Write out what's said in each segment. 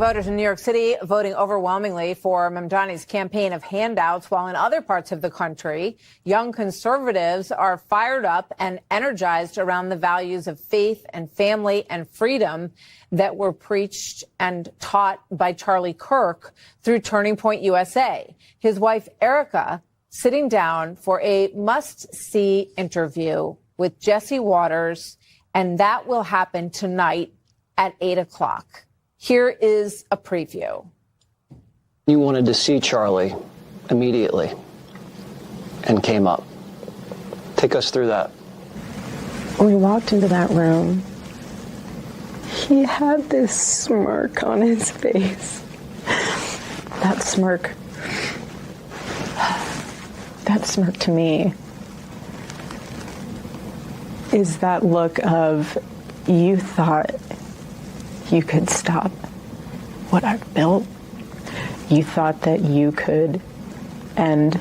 voters in New York City voting overwhelmingly for Mamdani's campaign of handouts, while in other parts of the country, young conservatives are fired up and energized around the values of faith and family and freedom that were preached and taught by Charlie Kirk through Turning Point USA. His wife, Erica, sitting down for a must-see interview with Jesse Watters, and that will happen tonight at 8 o'clock. Here is a preview. You wanted to see Charlie immediately and came up. Take us through that. When we walked into that room, he had this smirk on his face. That smirk to me is that look of, you thought you could stop what I've built. You thought that you could end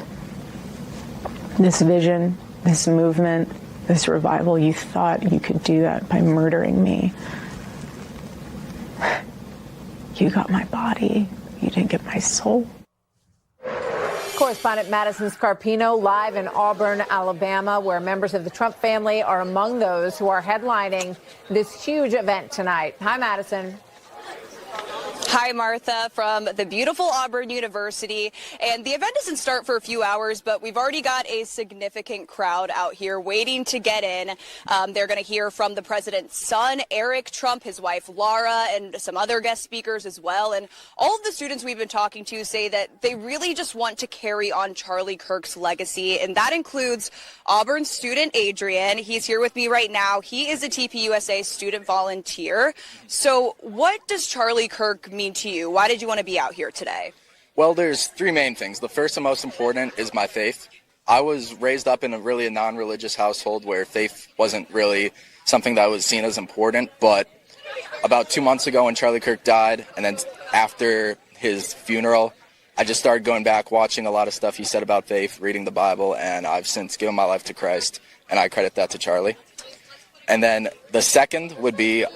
this vision, this movement, this revival. You thought you could do that by murdering me. You got my body. You didn't get my soul. Correspondent Madison Scarpino live in Auburn, Alabama, where members of the Trump family are among those who are headlining this huge event tonight. Hi, Madison. Hi, Martha, from the beautiful Auburn University. And the event doesn't start for a few hours, but we've already got a significant crowd out here waiting to get in. They're going to hear from the president's son, Eric Trump, his wife, Laura, and some other guest speakers as well. And all of the students we've been talking to say that they really just want to carry on Charlie Kirk's legacy. And that includes Auburn student Adrian. He's here with me right now. He is a TPUSA student volunteer. So what does Charlie Kirk mean to you? Why did you want to be out here today? Well, there's three main things. The first and most important is my faith. I was raised up in a non-religious household where faith wasn't really something that was seen as important. But about 2 months ago when Charlie Kirk died, and then after his funeral, I just started going back, watching a lot of stuff he said about faith, reading the Bible, and I've since given my life to Christ, and I credit that to Charlie. And then the second would be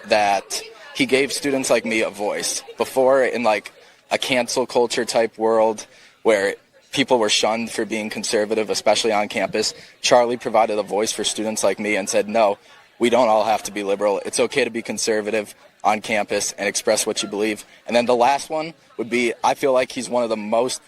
that he gave students like me a voice. Before, in like a cancel culture type world where people were shunned for being conservative, especially on campus, Charlie provided a voice for students like me and said, no, we don't all have to be liberal. It's okay to be conservative on campus and express what you believe. And then the last one would be, I feel like he's one of the most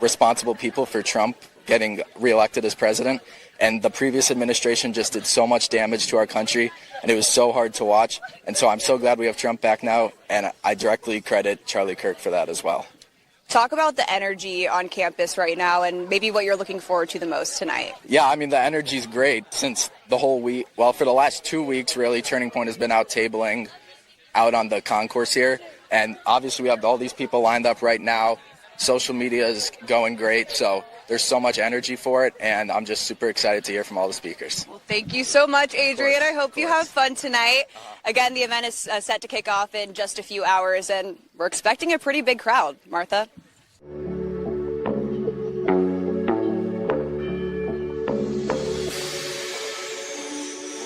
responsible people for Trump getting reelected as president. And the previous administration just did so much damage to our country, and it was so hard to watch. And so I'm so glad we have Trump back now, and I directly credit Charlie Kirk for that as well. Talk about the energy on campus right now and maybe what you're looking forward to the most tonight. Yeah, I mean, the energy's great since the whole week. Well, for the last 2 weeks, really, Turning Point has been out tabling out on the concourse here. And obviously we have all these people lined up right now. Social media is going great, so there's so much energy for it, and I'm just super excited to hear from all the speakers. Well, thank you so much, Adrian. I hope you have fun tonight. Again, the event is set to kick off in just a few hours, and we're expecting a pretty big crowd. Martha? For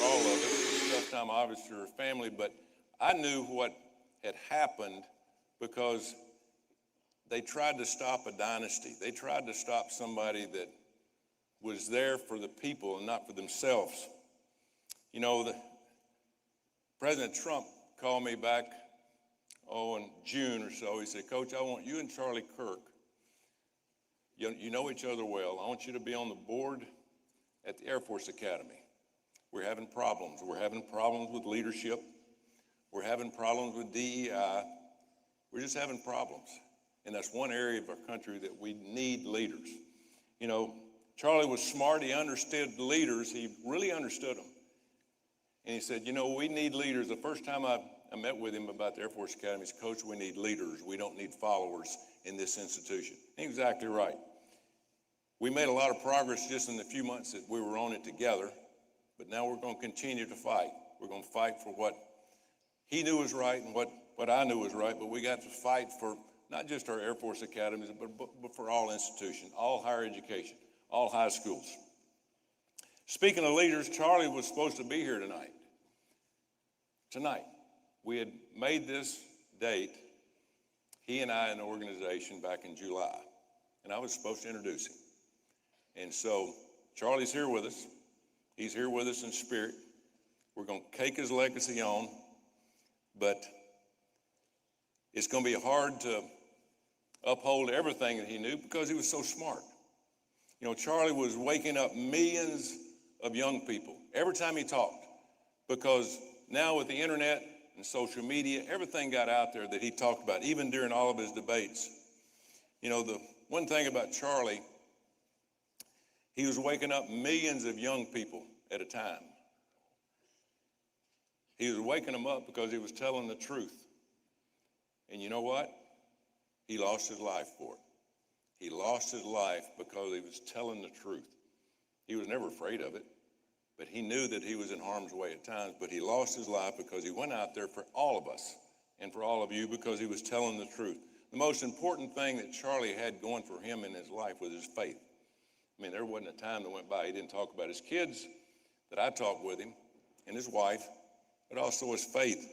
all of us, it's a tough time, obviously, for family, but I knew what had happened because they tried to stop a dynasty. They tried to stop somebody that was there for the people and not for themselves. You know, President Trump called me back, in June or so. He said, Coach, I want you and Charlie Kirk, you know each other well. I want you to be on the board at the Air Force Academy. We're having problems. We're having problems with leadership. We're having problems with DEI. We're just having problems. And that's one area of our country that we need leaders. You know, Charlie was smart. He understood leaders. He really understood them. And he said, you know, we need leaders. The first time I met with him about the Air Force Academy, he said, Coach, we need leaders. We don't need followers in this institution. He's exactly right. We made a lot of progress just in the few months that we were on it together. But now we're going to continue to fight. We're going to fight for what he knew was right and what I knew was right. But we got to fight for not just our Air Force academies, but for all institutions, all higher education, all high schools. Speaking of leaders, Charlie was supposed to be here tonight. We had made this date he and I an organization back in July, and I was supposed to introduce him. And so Charlie's here with us. He's here with us in spirit. We're going to take his legacy on, but it's going to be hard to uphold everything that he knew because he was so smart. You know, Charlie was waking up millions of young people every time he talked, because now with the internet and social media, everything got out there that he talked about, even during all of his debates. You know, the one thing about Charlie, he was waking up millions of young people at a time. He was waking them up because he was telling the truth. And you know what? He lost his life for it. He lost his life because he was telling the truth. He was never afraid of it, but he knew that he was in harm's way at times. But he lost his life because he went out there for all of us and for all of you because he was telling the truth. The most important thing that Charlie had going for him in his life was his faith. I mean, there wasn't a time that went by he didn't talk about his kids that I talked with him and his wife, but also his faith.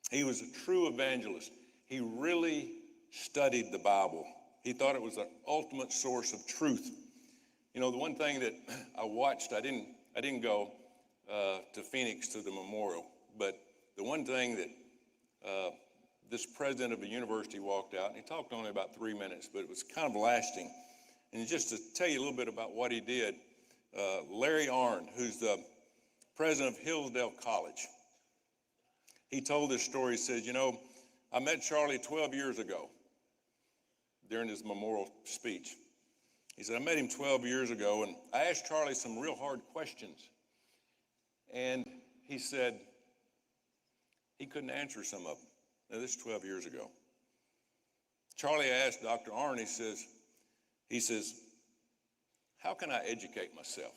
He was a true evangelist. He really studied the Bible. He thought it was the ultimate source of truth. You know, the one thing that I watched, I didn't go to Phoenix to the memorial, but the one thing that this president of a university walked out, and he talked only about 3 minutes, but it was kind of lasting. And just to tell you a little bit about what he did, Larry Arnn, who's the president of Hillsdale College, he told this story. He says, you know, I met Charlie 12 years ago during his memorial speech. He said, I met him 12 years ago, and I asked Charlie some real hard questions. And he said he couldn't answer some of them. Now, this is 12 years ago. Charlie asked Dr. Arnn, he says, how can I educate myself?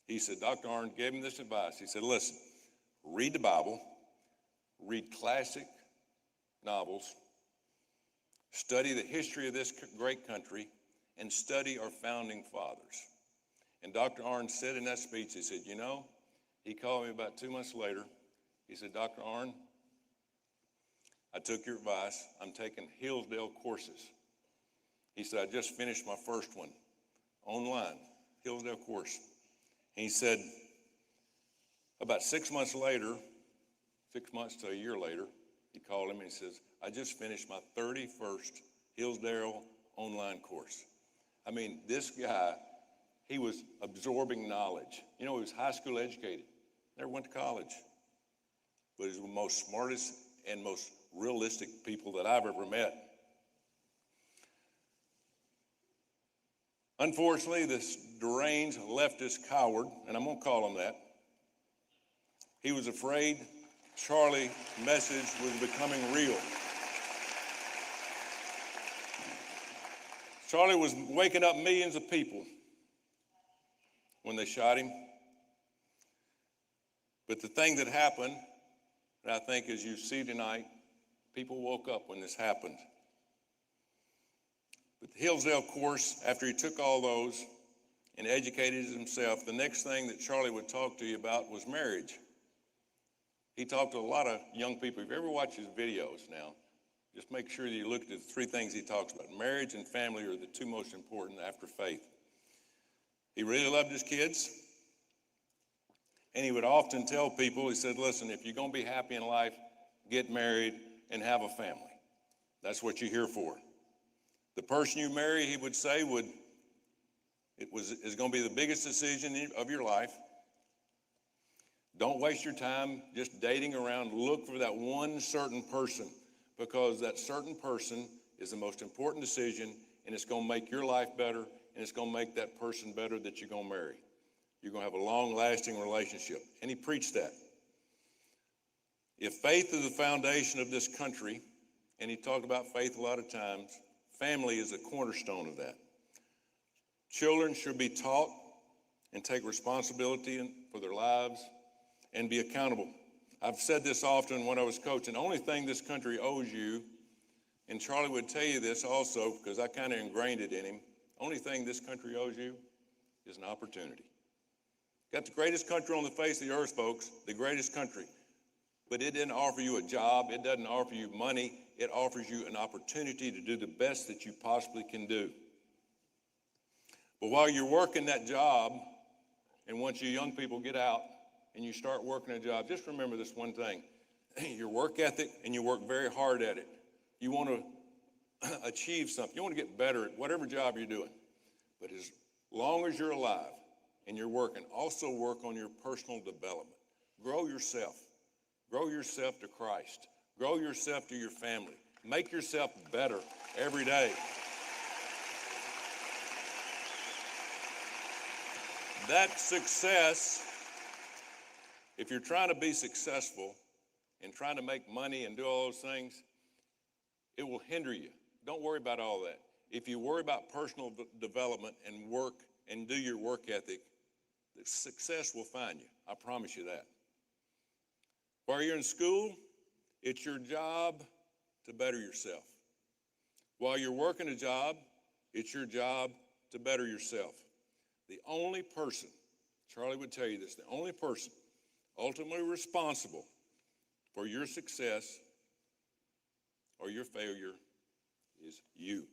He said, Dr. Arnn gave him this advice. He said, listen, read the Bible, read classic novels, study the history of this great country, and study our founding fathers. And Dr. Arnn said in that speech, he said, you know, he called me about 2 months later. He said, Dr. Arnn, I took your advice. I'm taking Hillsdale courses. He said, I just finished my first one online, Hillsdale course. And he said, about 6 months later, 6 months to a year later, he called him and he says, I just finished my 31st Hillsdale online course. I mean, this guy, he was absorbing knowledge. You know, he was high school educated, never went to college, but he's the most smartest and most realistic people that I've ever met. Unfortunately, this deranged leftist coward, and I'm going to call him that, he was afraid Charlie's message was becoming real. Charlie was waking up millions of people when they shot him. But the thing that happened, and I think as you see tonight, people woke up when this happened. But the Hillsdale course, after he took all those and educated himself, the next thing that Charlie would talk to you about was marriage. He talked to a lot of young people. If you ever watch his videos now, just make sure that you look at the three things he talks about. Marriage and family are the two most important after faith. He really loved his kids. And he would often tell people, he said, listen, if you're going to be happy in life, get married and have a family. That's what you're here for. The person you marry, he would say, is going to be the biggest decision of your life. Don't waste your time just dating around. Look for that one certain person, because that certain person is the most important decision, and it's going to make your life better, and it's going to make that person better that you're going to marry. You're going to have a long-lasting relationship. And he preached that. If faith is the foundation of this country, and he talked about faith a lot of times, family is a cornerstone of that. Children should be taught and take responsibility for their lives and be accountable. I've said this often when I was coaching. The only thing this country owes you, and Charlie would tell you this also because I kind of ingrained it in him, only thing this country owes you is an opportunity. Got the greatest country on the face of the earth, folks, the greatest country. But it didn't offer you a job. It doesn't offer you money. it offers you an opportunity to do the best that you possibly can do. But while you're working that job, and once you young people get out and you start working a job, just remember this one thing. Your work ethic, and you work very hard at it. You want to achieve something. You want to get better at whatever job you're doing. But as long as you're alive and you're working, also work on your personal development. Grow yourself. Grow yourself to Christ. Grow yourself to your family. Make yourself better every day. That success, if you're trying to be successful and trying to make money and do all those things, it will hinder you. Don't worry about all that. If you worry about personal development and work and do your work ethic, the success will find you. I promise you that. While you're in school, it's your job to better yourself. While you're working a job, it's your job to better yourself. The only person, Charlie would tell you this, the only person ultimately responsible for your success or your failure is you.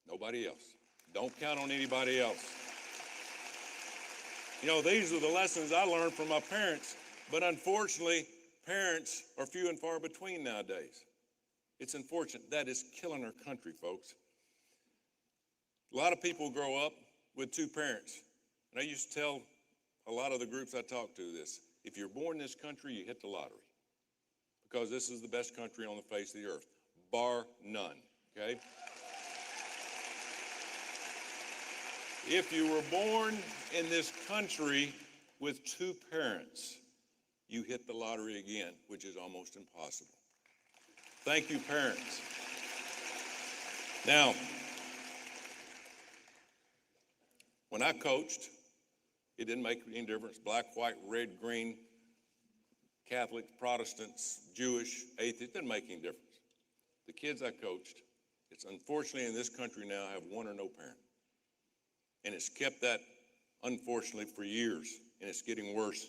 Nobody else. Don't count on anybody else. You know, these are the lessons I learned from my parents, but unfortunately, parents are few and far between nowadays. It's unfortunate. That is killing our country, folks. A lot of people grow up with two parents. And I used to tell a lot of the groups I talk to this. If you're born in this country, you hit the lottery. Because this is the best country on the face of the earth, bar none, okay? If you were born in this country with two parents, you hit the lottery again, which is almost impossible. Thank you, parents. Now, when I coached, it didn't make any difference, black, white, red, green, Catholics, Protestants, Jewish, atheists, it didn't make any difference. The kids I coached, it's unfortunately in this country now have one or no parent. And it's kept that, unfortunately, for years, and it's getting worse.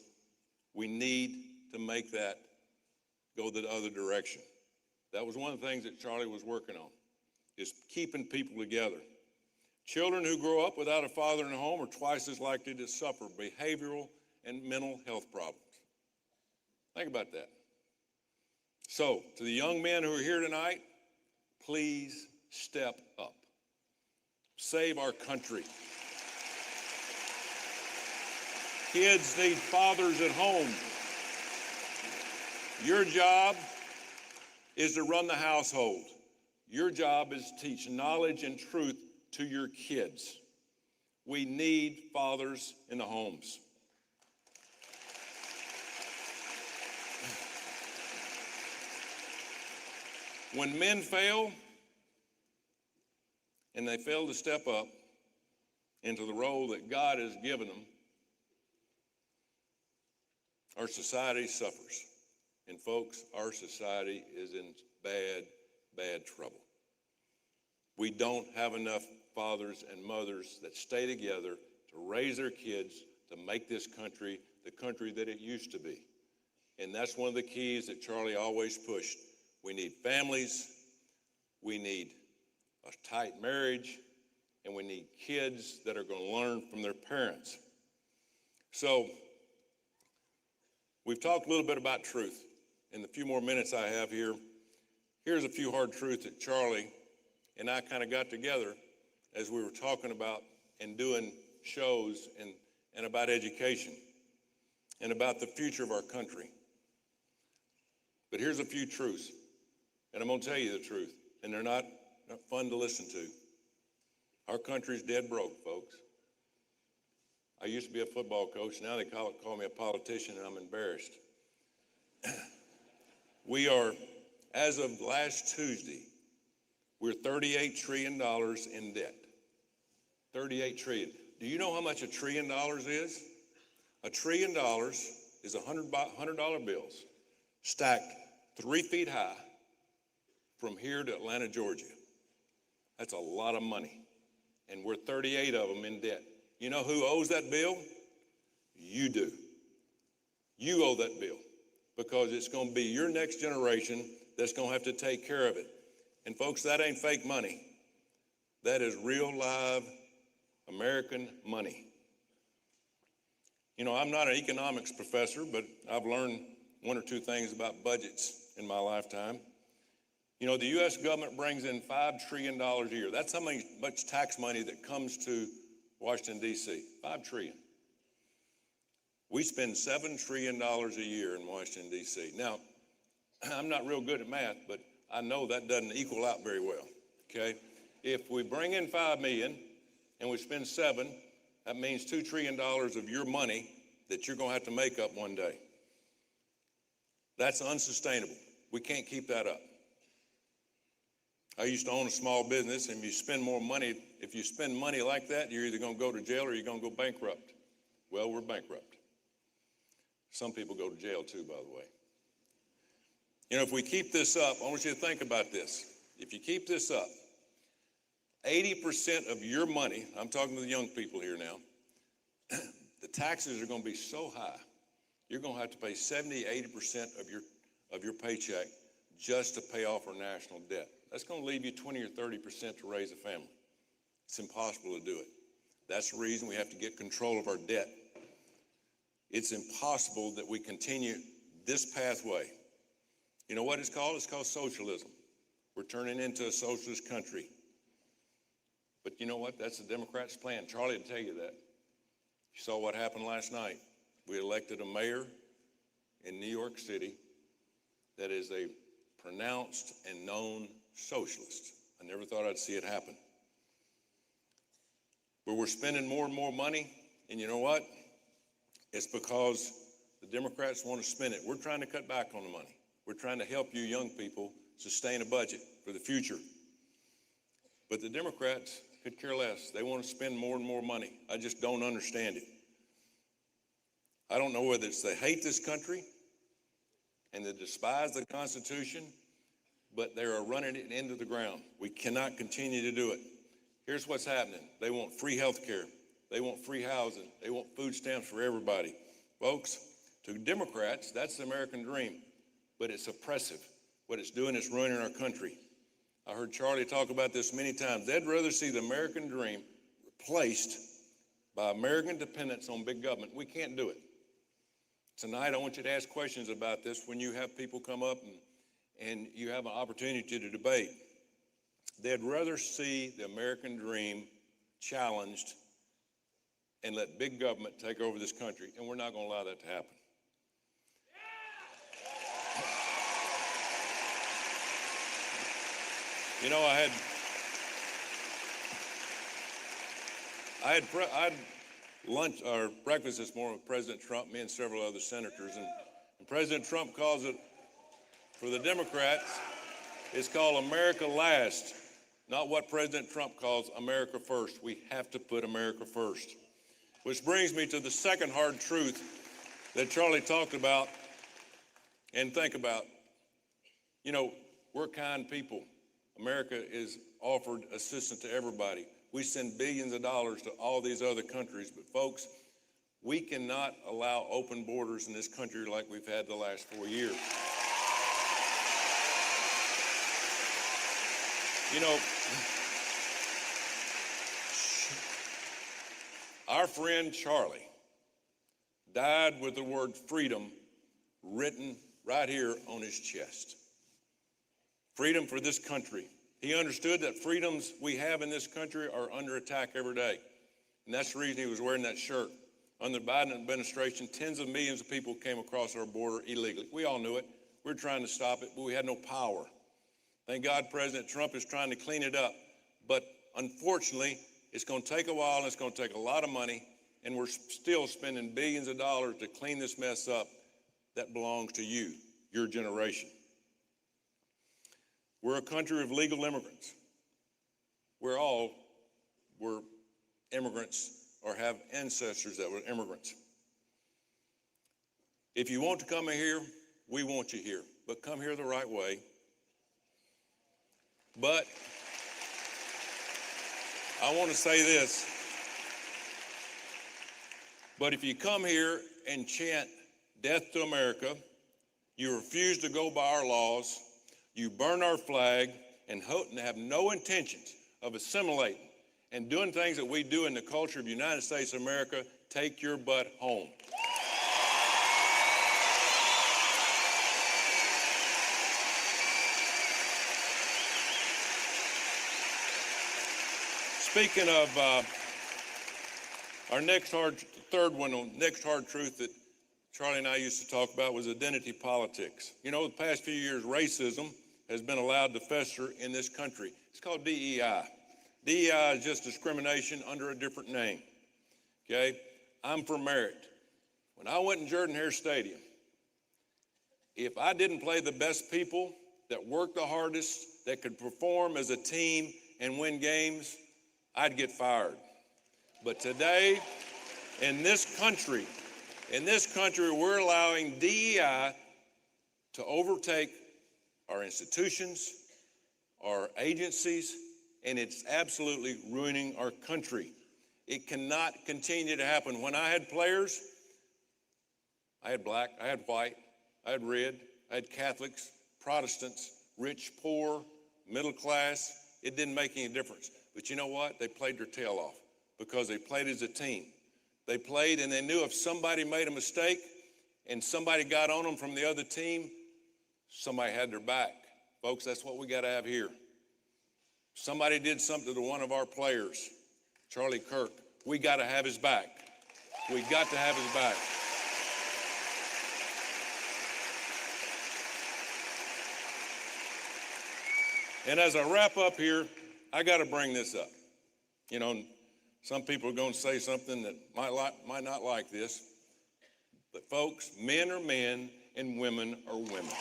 We need to make that go the other direction. That was one of the things that Charlie was working on, is keeping people together. Children who grow up without a father in the home are twice as likely to suffer behavioral and mental health problems. Think about that. So, to the young men who are here tonight, please step up. Save our country. Kids need fathers at home. Your job is to run the household. Your job is to teach knowledge and truth to your kids. We need fathers in the homes. When men fail, and they fail to step up into the role that God has given them, our society suffers. And folks, our society is in bad, bad trouble. We don't have enough fathers and mothers that stay together to raise their kids to make this country the country that it used to be. And that's one of the keys that Charlie always pushed. We need families, we need a tight marriage, and we need kids that are going to learn from their parents. So, we've talked a little bit about truth. In the few more minutes I have here, here's a few hard truths that Charlie and I kind of got together as we were talking about and doing shows and about education and about the future of our country. But here's a few truths, and I'm going to tell you the truth, and they're not fun to listen to. Our country's dead broke, folks. I used to be a football coach. Now they call me a politician, and I'm embarrassed. We are, as of last Tuesday, we're $38 trillion in debt. $38 trillion. Do you know how much $1 trillion is? $1 trillion is $100 bills stacked 3 feet high from here to Atlanta, Georgia. That's a lot of money. And we're 38 of them in debt. You know who owes that bill? You do. You owe that bill because it's going to be your next generation that's going to have to take care of it. And folks, that ain't fake money. That is real, live American money. You know, I'm not an economics professor, but I've learned one or two things about budgets in my lifetime. You know, the U.S. government brings in $5 trillion a year. That's how much tax money that comes to Washington, D.C., $5 trillion. We spend $7 trillion a year in Washington, D.C. Now, I'm not real good at math, but I know that doesn't equal out very well, okay? If we bring in $5 million and we spend $7 million, that means $2 trillion of your money that you're going to have to make up one day. That's unsustainable. We can't keep that up. I used to own a small business, and if you spend money like that, you're either going to go to jail or you're going to go bankrupt. Well, we're bankrupt. Some people go to jail too, by the way. You know, if we keep this up, I want you to think about this. If you keep this up, 80% of your money, I'm talking to the young people here now, the taxes are going to be so high, you're going to have to pay 70, 80% of your paycheck just to pay off our national debt. That's going to leave you 20 or 30% to raise a family. It's impossible to do it. That's the reason we have to get control of our debt. It's impossible that we continue this pathway. You know what it's called? It's called socialism. We're turning into a socialist country. But you know what? That's the Democrats' plan. Charlie will tell you that. You saw what happened last night. We elected a mayor in New York City that is a pronounced and known socialist. I never thought I'd see it happen. But we're spending more and more money, and you know what? It's because the Democrats want to spend it. We're trying to cut back on the money. We're trying to help you young people sustain a budget for the future. But the Democrats could care less. They want to spend more and more money. I just don't understand it. I don't know whether it's they hate this country and they despise the Constitution, but they are running it into the ground. We cannot continue to do it. Here's what's happening. They want free health care. They want free housing. They want food stamps for everybody. Folks, to Democrats, that's the American dream, but it's oppressive. What it's doing is ruining our country. I heard Charlie talk about this many times. They'd rather see the American dream replaced by American dependence on big government. We can't do it. Tonight, I want you to ask questions about this when you have people come up and you have an opportunity to debate. They'd rather see the American dream challenged and let big government take over this country, and we're not going to allow that to happen. You know, I had lunch or breakfast this morning with President Trump, me and several other senators, and President Trump calls it, for the Democrats, it's called America Last, not what President Trump calls America First. We have to put America first. Which brings me to the second hard truth that Charlie talked about and think about. You know, we're kind people. America is offered assistance to everybody. We send billions of dollars to all these other countries, but folks, we cannot allow open borders in this country like we've had the last 4 years. You know, our friend Charlie died with the word freedom written right here on his chest. Freedom for this country. He understood that freedoms we have in this country are under attack every day. And that's the reason he was wearing that shirt. Under the Biden administration, tens of millions of people came across our border illegally. We all knew it. We were trying to stop it, but we had no power. Thank God President Trump is trying to clean it up. But unfortunately, it's going to take a while and it's going to take a lot of money, and we're still spending billions of dollars to clean this mess up that belongs to you, your generation. We're a country of legal immigrants. We're immigrants or have ancestors that were immigrants. If you want to come here, we want you here, but come here the right way. But I want to say this, but if you come here and chant death to America, you refuse to go by our laws, You burn our flag and have no intentions of assimilating and doing things that we do in the culture of the United States of America. Take your butt home. Speaking of our next hard truth that Charlie and I used to talk about was identity politics. You know, the past few years, racism has been allowed to fester in this country. It's called DEI. DEI is just discrimination under a different name. Okay? I'm for merit. When I went in Jordan-Hare Stadium, if I didn't play the best people that worked the hardest, that could perform as a team and win games, I'd get fired. But today, in this country, we're allowing DEI to overtake our institutions, our agencies, and it's absolutely ruining our country. It cannot continue to happen. When I had players, I had black, I had white, I had red, I had Catholics, Protestants, rich, poor, middle class. It didn't make any difference. But you know what? They played their tail off because they played as a team. They played and they knew if somebody made a mistake and somebody got on them from the other team, somebody had their back. Folks, that's what we got to have here. Somebody did something to one of our players, Charlie Kirk. We got to have his back. We got to have his back. And as I wrap up here, I got to bring this up. You know, some people are going to say something that might not like this, but folks, men are men and women are women.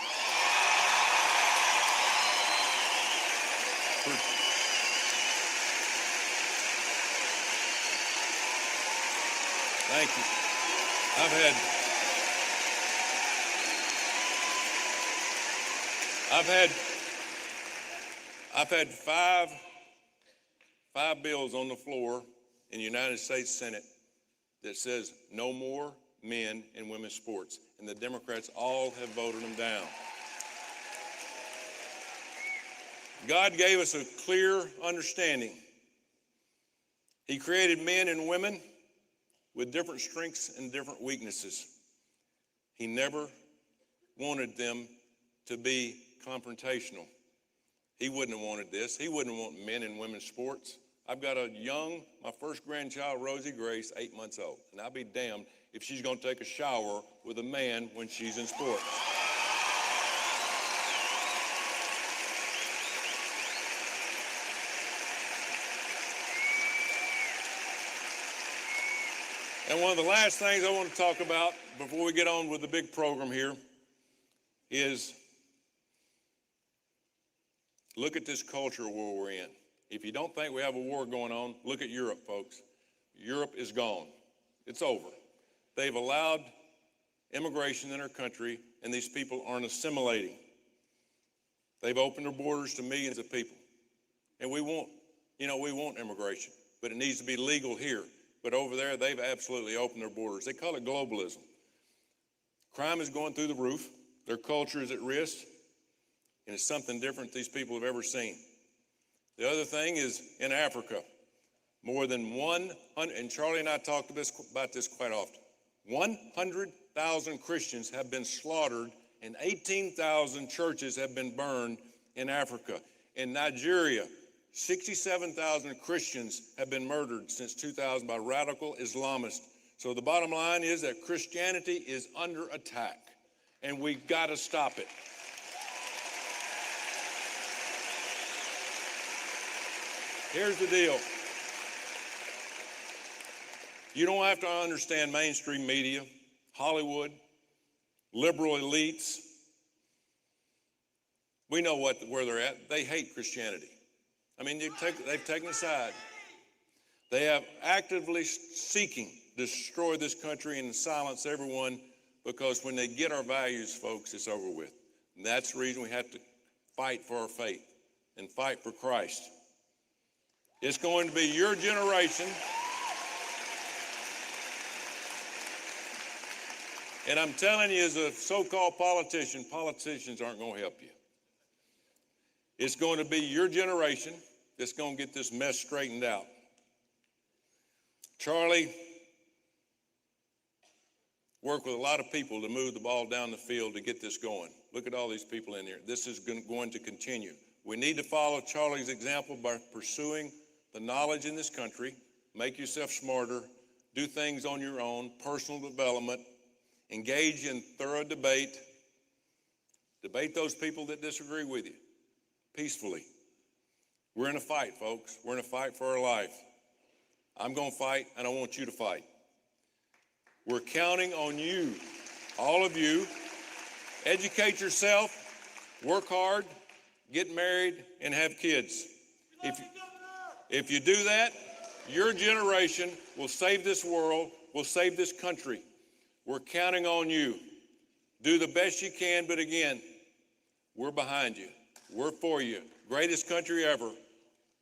Thank you. I've had five bills on the floor in the United States Senate that says no more men in women's sports, and the Democrats all have voted them down. God gave us a clear understanding. He created men and women with different strengths and different weaknesses. He never wanted them to be confrontational. He wouldn't have wanted this. He wouldn't want men and women's sports. I've got my first grandchild, Rosie Grace, 8 months old, and I'll be damned if she's going to take a shower with a man when she's in sports. And one of the last things I want to talk about before we get on with the big program here is look at this culture war we're in. If you don't think we have a war going on, look at Europe, folks. Europe is gone. It's over. They've allowed immigration in our country, and these people aren't assimilating. They've opened their borders to millions of people. And we want immigration, but it needs to be legal here. But over there, they've absolutely opened their borders. They call it globalism. Crime is going through the roof. Their culture is at risk. And it's something different these people have ever seen. The other thing is in Africa, more than 100, and Charlie and I talked about this quite often, 100,000 Christians have been slaughtered and 18,000 churches have been burned in Africa. In Nigeria, 67,000 Christians have been murdered since 2000 by radical Islamists. So the bottom line is that Christianity is under attack, and we've got to stop it. Here's the deal. You don't have to understand mainstream media, Hollywood, liberal elites. We know where they're at. They hate Christianity. I mean, they've taken a side. They have actively seeking to destroy this country and silence everyone, because when they get our values, folks, it's over with. And that's the reason we have to fight for our faith and fight for Christ. It's going to be your generation. And I'm telling you, as a so-called politician, politicians aren't going to help you. It's going to be your generation that's going to get this mess straightened out. Charlie worked with a lot of people to move the ball down the field to get this going. Look at all these people in here. This is going to continue. We need to follow Charlie's example by pursuing the knowledge in this country, make yourself smarter, do things on your own, personal development, engage in thorough debate, debate those people that disagree with you peacefully. We're in a fight, folks. We're in a fight for our life. I'm going to fight, and I want you to fight. We're counting on you, all of you. Educate yourself, work hard, get married, and have kids. If you do that, your generation will save this world, will save this country. We're counting on you. Do the best you can, but again, we're behind you. We're for you. Greatest country ever.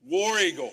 War Eagle.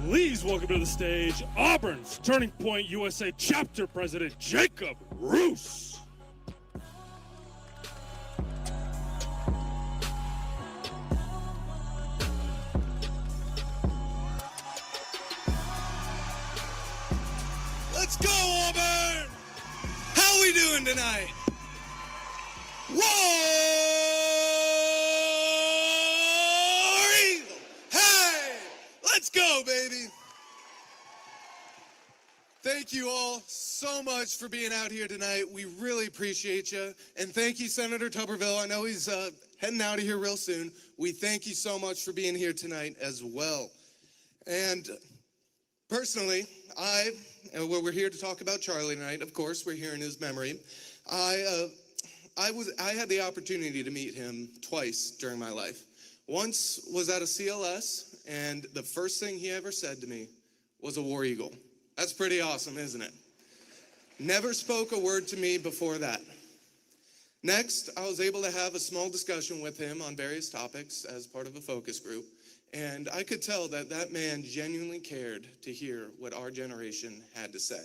Please welcome to the stage Auburn's Turning Point USA Chapter President Jacob Roos. Let's go, Auburn! How we doing tonight? War Eagle! Hey! Let's go, baby! Thank you all so much for being out here tonight. We really appreciate you. And thank you, Senator Tuberville. I know he's heading out of here real soon. We thank you so much for being here tonight as well. And personally, we're here to talk about Charlie tonight. Of course, we're here in his memory. I had the opportunity to meet him twice during my life. Once was at a CLS, and the first thing he ever said to me was a War Eagle. That's pretty awesome, isn't it? Never spoke a word to me before that. Next, I was able to have a small discussion with him on various topics as part of a focus group, and I could tell that that man genuinely cared to hear what our generation had to say.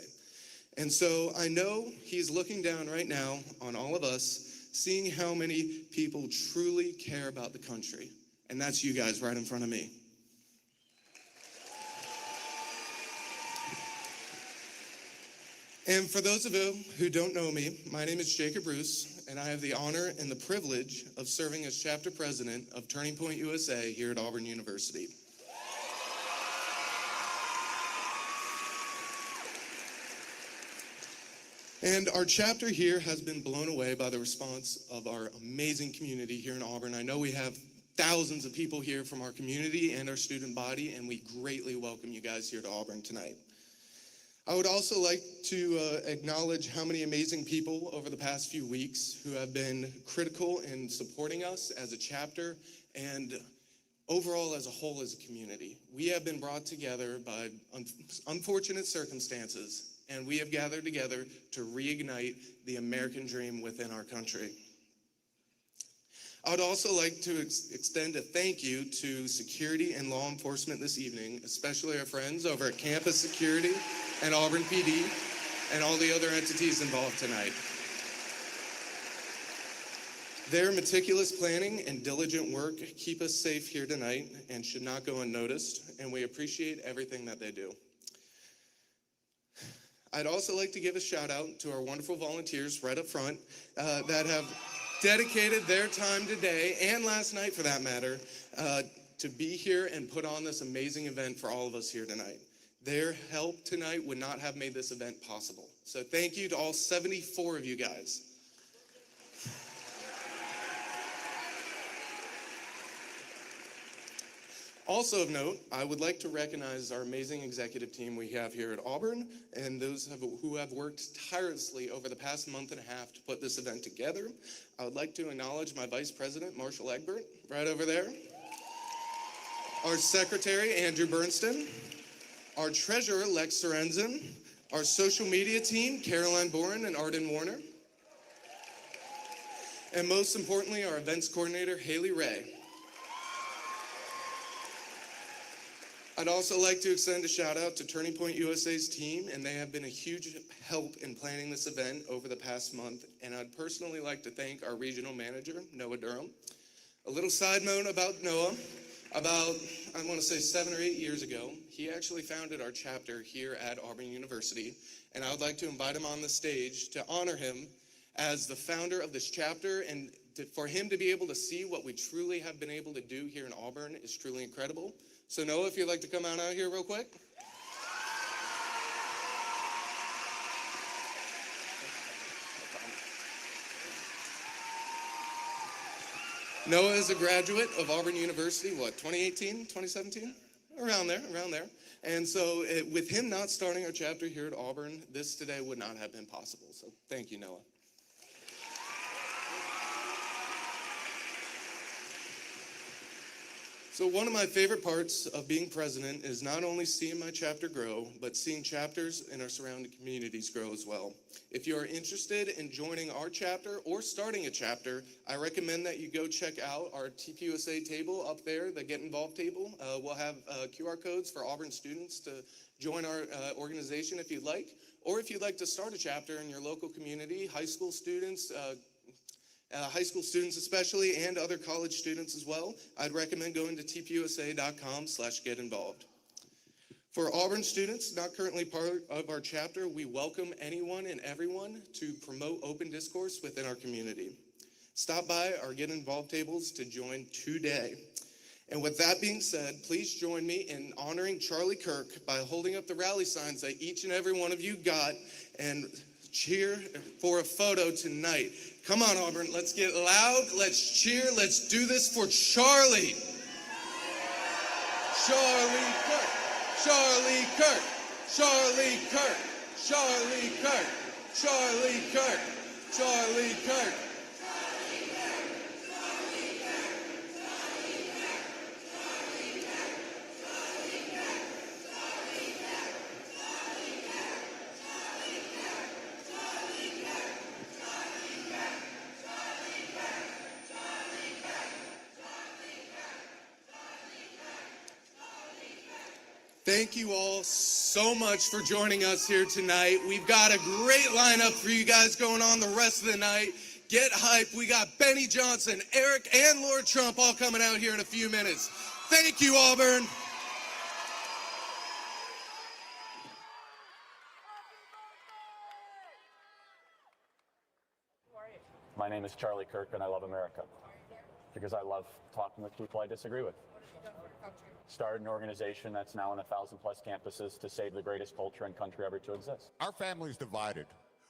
And so I know he's looking down right now on all of us, seeing how many people truly care about the country, and that's you guys right in front of me. And for those of you who don't know me, my name is Jacob Roos, and I have the honor and the privilege of serving as chapter president of Turning Point USA here at Auburn University. And our chapter here has been blown away by the response of our amazing community here in Auburn. I know we have thousands of people here from our community and our student body, and we greatly welcome you guys here to Auburn tonight. I would also like to acknowledge how many amazing people over the past few weeks who have been critical in supporting us as a chapter and overall as a whole as a community. We have been brought together by unfortunate circumstances, and we have gathered together to reignite the American dream within our country. I would also like to extend a thank you to security and law enforcement this evening, especially our friends over at Campus Security and Auburn PD and all the other entities involved tonight. Their meticulous planning and diligent work keep us safe here tonight and should not go unnoticed, and we appreciate everything that they do. I'd also like to give a shout out to our wonderful volunteers right up front that have dedicated their time today and last night for that matter to be here and put on this amazing event for all of us here tonight. Their help tonight would not have made this event possible. So thank you to all 74 of you guys. Also of note, I would like to recognize our amazing executive team we have here at Auburn and those who have worked tirelessly over the past month and a half to put this event together. I would like to acknowledge my Vice President, Marshall Egbert, right over there. our secretary, Andrew Bernstein, our treasurer, Lex Sorensen, our social media team, Caroline Boren and Arden Warner, and most importantly, our events coordinator, Haley Ray. I'd also like to extend a shout out to Turning Point USA's team, and they have been a huge help in planning this event over the past month. And I'd personally like to thank our regional manager, Noah Durham. A little side note about Noah. About, I want to say 7 or 8 years ago, he actually founded our chapter here at Auburn University. And I would like to invite him on the stage to honor him as the founder of this chapter, and for him to be able to see what we truly have been able to do here in Auburn is truly incredible. So Noah, if you'd like to come out here real quick. Noah is a graduate of Auburn University, 2018, 2017? Around there. And so with him not starting our chapter here at Auburn, this today would not have been possible. So thank you, Noah. So one of my favorite parts of being president is not only seeing my chapter grow, but seeing chapters in our surrounding communities grow as well. If you are interested in joining our chapter or starting a chapter, I recommend that you go check out our TPUSA table up there, the Get Involved table. We'll have QR codes for Auburn students to join our organization if you'd like, or if you'd like to start a chapter in your local community, high school students especially, and other college students as well, I'd recommend going to tpusa.com/getinvolved. For Auburn students not currently part of our chapter, we welcome anyone and everyone to promote open discourse within our community. Stop by our Get Involved tables to join today. And with that being said, please join me in honoring Charlie Kirk by holding up the rally signs that each and every one of you got and cheer for a photo tonight. Come on, Auburn, let's get loud, let's cheer, let's do this for Charlie. Charlie Kirk, Charlie Kirk, Charlie Kirk, Charlie Kirk, Charlie Kirk, Charlie Kirk. Thank you all so much for joining us here tonight. We've got a great lineup for you guys going on the rest of the night. Get hype. We got Benny Johnson, Eric, and Lord Trump all coming out here in a few minutes. Thank you, Auburn. My name is Charlie Kirk, and I love America because I love talking with people I disagree with. Started an organization that's now on 1,000+ campuses to save the greatest culture and country ever to exist. Our family's divided.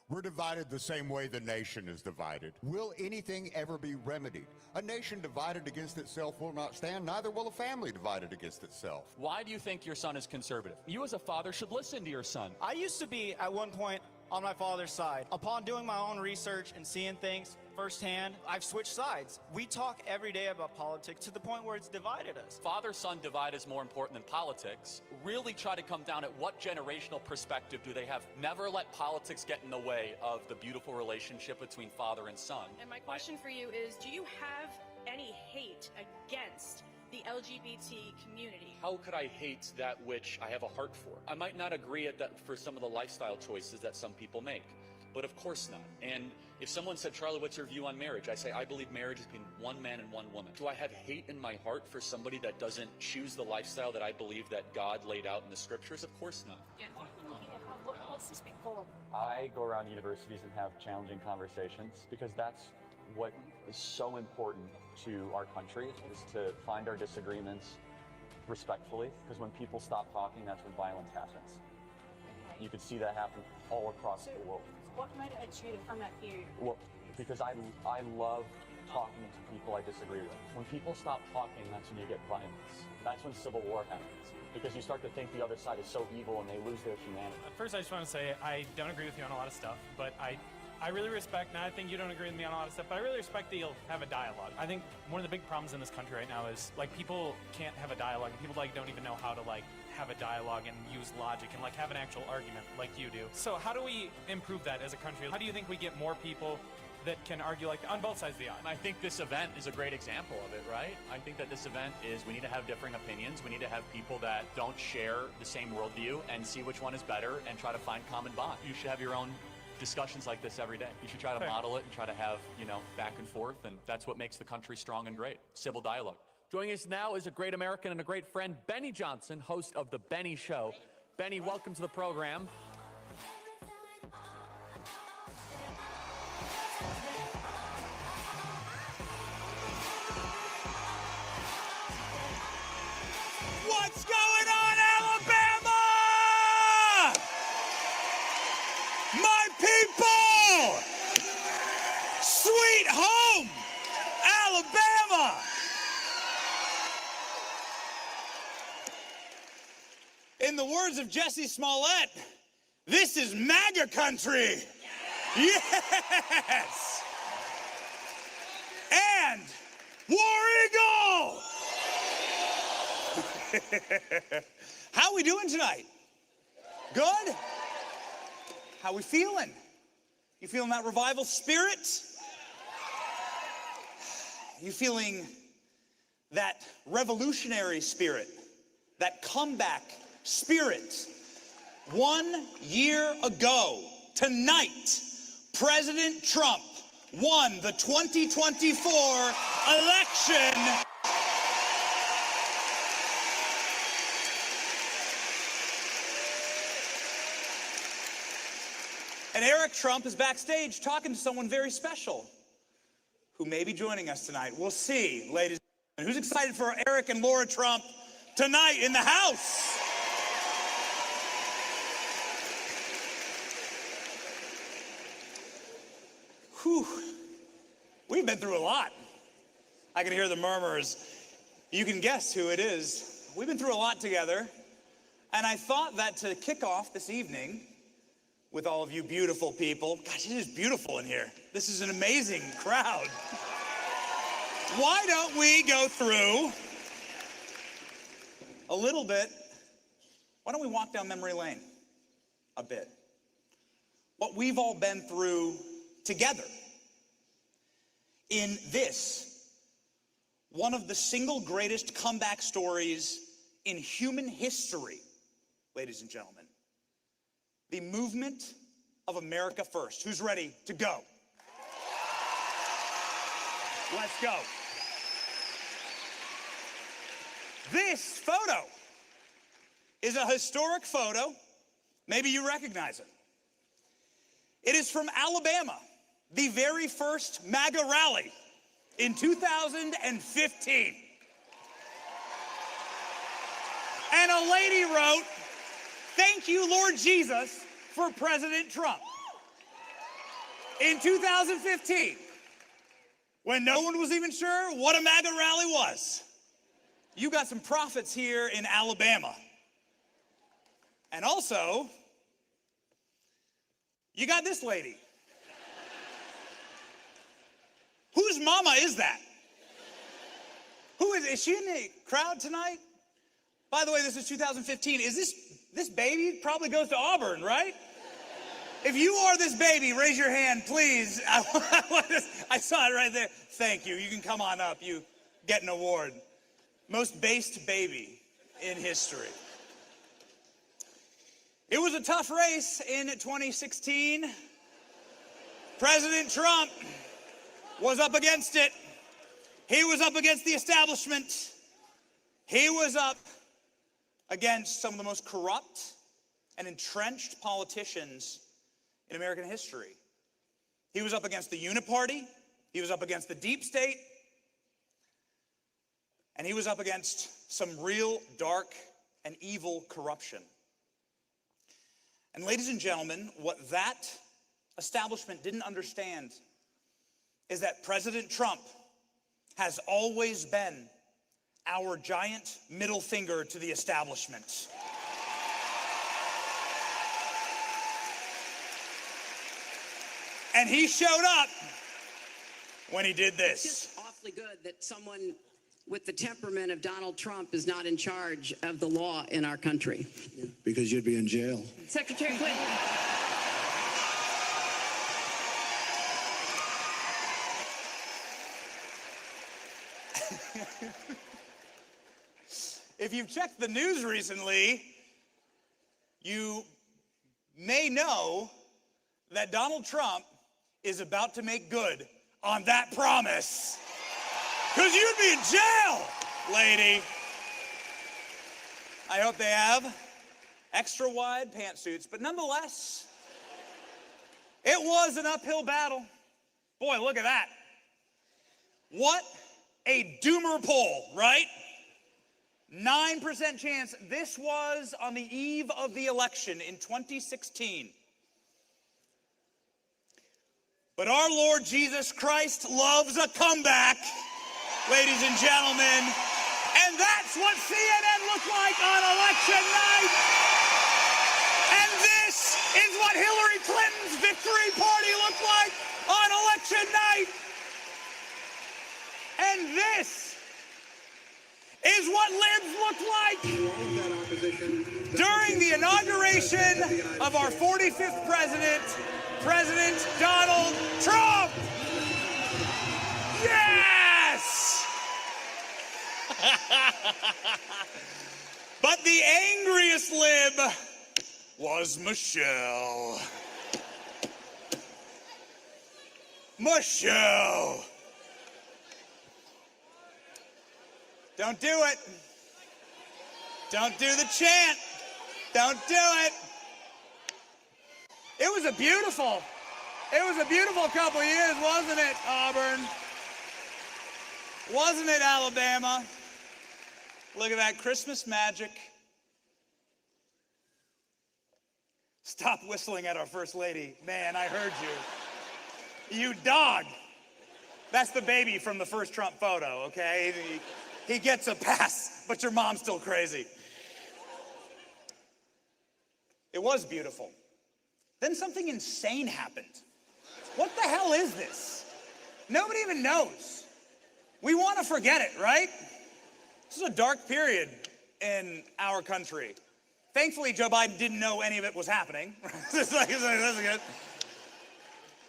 We're divided the same way the nation is divided. Will anything ever be remedied? A nation divided against itself will not stand, neither will a family divided against itself. Why do you think your son is conservative? You as a father should listen to your son. I used to be, at one point, on my father's side. Upon doing my own research and seeing things firsthand, I've switched sides. We talk every day about politics to the point where it's divided us. Father-son divide is more important than politics. Really try to come down at what generational perspective do they have. Never let politics get in the way of the beautiful relationship between father and son. And my question for you is, do you have any hate against the LGBT community? How could I hate that which I have a heart for? I might not agree for some of the lifestyle choices that some people make, but of course not. And if someone said, Charlie, what's your view on marriage? I say, I believe marriage is between one man and one woman. Do I have hate in my heart for somebody that doesn't choose the lifestyle that I believe that God laid out in the scriptures? Of course not. I go around universities and have challenging conversations because that's what is so important to our country, is to find our disagreements respectfully, because when people stop talking, that's when violence happens. You could see that happen all across the world. What motivates you to come out here? Well, because I love talking to people I disagree with. When people stop talking, that's when you get violence. That's when civil war happens, because you start to think the other side is so evil and they lose their humanity. First, I just want to say I don't agree with you on a lot of stuff, but I I really respect, and I think you don't agree with me on a lot of stuff, but I really respect that you'll have a dialogue. I think one of the big problems in this country right now is, like, people can't have a dialogue, and people, like, don't even know how to, like, have a dialogue and use logic and, like, have an actual argument like you do. So how do we improve that as a country? How do you think we get more people that can argue like on both sides of the aisle? I think this event is a great example of it, right? I think that this event is, we need to have differing opinions. We need to have people that don't share the same worldview and see which one is better and try to find common bond. You should have your own discussions like this every day. You should try to model it and try to have, back and forth, and that's what makes the country strong and great. Civil dialogue. Joining us now is a great American and a great friend, Benny Johnson, host of The Benny Show. Benny, welcome to the program. What's going on, Alabama? My people! Sweet home, Alabama! In the words of Jesse Smollett, this is MAGA country. Yes! And War Eagle! How we doing tonight? Good? How we feeling? You feeling that revival spirit? You feeling that revolutionary spirit? That comeback spirit? 1 year ago, tonight, President Trump won the 2024 election. And Eric Trump is backstage talking to someone very special who may be joining us tonight. We'll see, ladies and gentlemen. Who's excited for Eric and Laura Trump tonight in the house? Whew. We've been through a lot. I can hear the murmurs. You can guess who it is. We've been through a lot together. And I thought that to kick off this evening, with all of you beautiful people. Gosh, it is beautiful in here. This is an amazing crowd. Why don't we go through a little bit? Why don't we walk down memory lane a bit? What we've all been through together in this, one of the single greatest comeback stories in human history, ladies and gentlemen. The movement of America First. Who's ready to go? Let's go. This photo is a historic photo. Maybe you recognize it. It is from Alabama, the very first MAGA rally in 2015. And a lady wrote, "Thank you, Lord Jesus, for President Trump." In 2015, when no one was even sure what a MAGA rally was, you got some prophets here in Alabama. And also, you got this lady. Whose mama is that? Who is she in the crowd tonight? By the way, this is 2015. Is this baby probably goes to Auburn, right? If you are this baby, raise your hand, please. I saw it right there. Thank you. You can come on up. You get an award. Most based baby in history. It was a tough race in 2016. President Trump was up against it. He was up against the establishment. He was up against some of the most corrupt and entrenched politicians in American history. He was up against the Uniparty. He was up against the deep state. And he was up against some real dark and evil corruption. And ladies and gentlemen, what that establishment didn't understand is that President Trump has always been our giant middle finger to the establishment. And he showed up when he did this. It's just awfully good that someone with the temperament of Donald Trump is not in charge of the law in our country. Because you'd be in jail. Secretary Clinton. If you've checked the news recently, you may know that Donald Trump is about to make good on that promise. Because you'd be in jail, lady. I hope they have extra wide pantsuits, but nonetheless, it was an uphill battle. Boy, look at that. What a doomer poll, right? 9% chance. This was on the eve of the election in 2016. But our Lord Jesus Christ loves a comeback, ladies and gentlemen. And that's what CNN looked like on election night. And this is what Hillary Clinton's victory party looked like on election night. And this is what libs looked like during the inauguration of our 45th president, President Donald Trump. Yes! But the angriest lib was Michelle. Michelle. Don't do it. Don't do the chant. Don't do it. It was a beautiful couple of years, wasn't it, Auburn? Wasn't it, Alabama? Look at that Christmas magic. Stop whistling at our First Lady. Man, I heard you. You dog. That's the baby from the first Trump photo, okay? He gets a pass, but your mom's still crazy. It was beautiful. Then something insane happened. What the hell is this? Nobody even knows. We want to forget it, right? This is a dark period in our country. Thankfully, Joe Biden didn't know any of it was happening. That's good.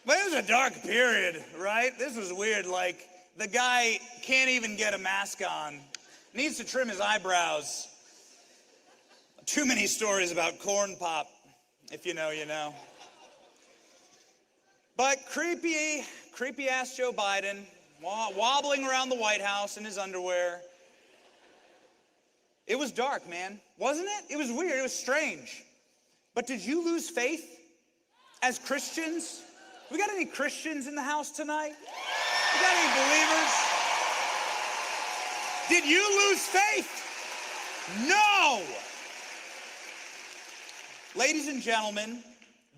But it was a dark period, right? This was weird. Like, the guy can't even get a mask on. Needs to trim his eyebrows. Too many stories about corn pop. If you know, you know. But creepy ass Joe Biden, wobbling around the White House in his underwear. It was dark, man, wasn't it? It was weird, it was strange. But did you lose faith as Christians? We got any Christians in the house tonight? We got any believers? Did you lose faith? No! Ladies and gentlemen,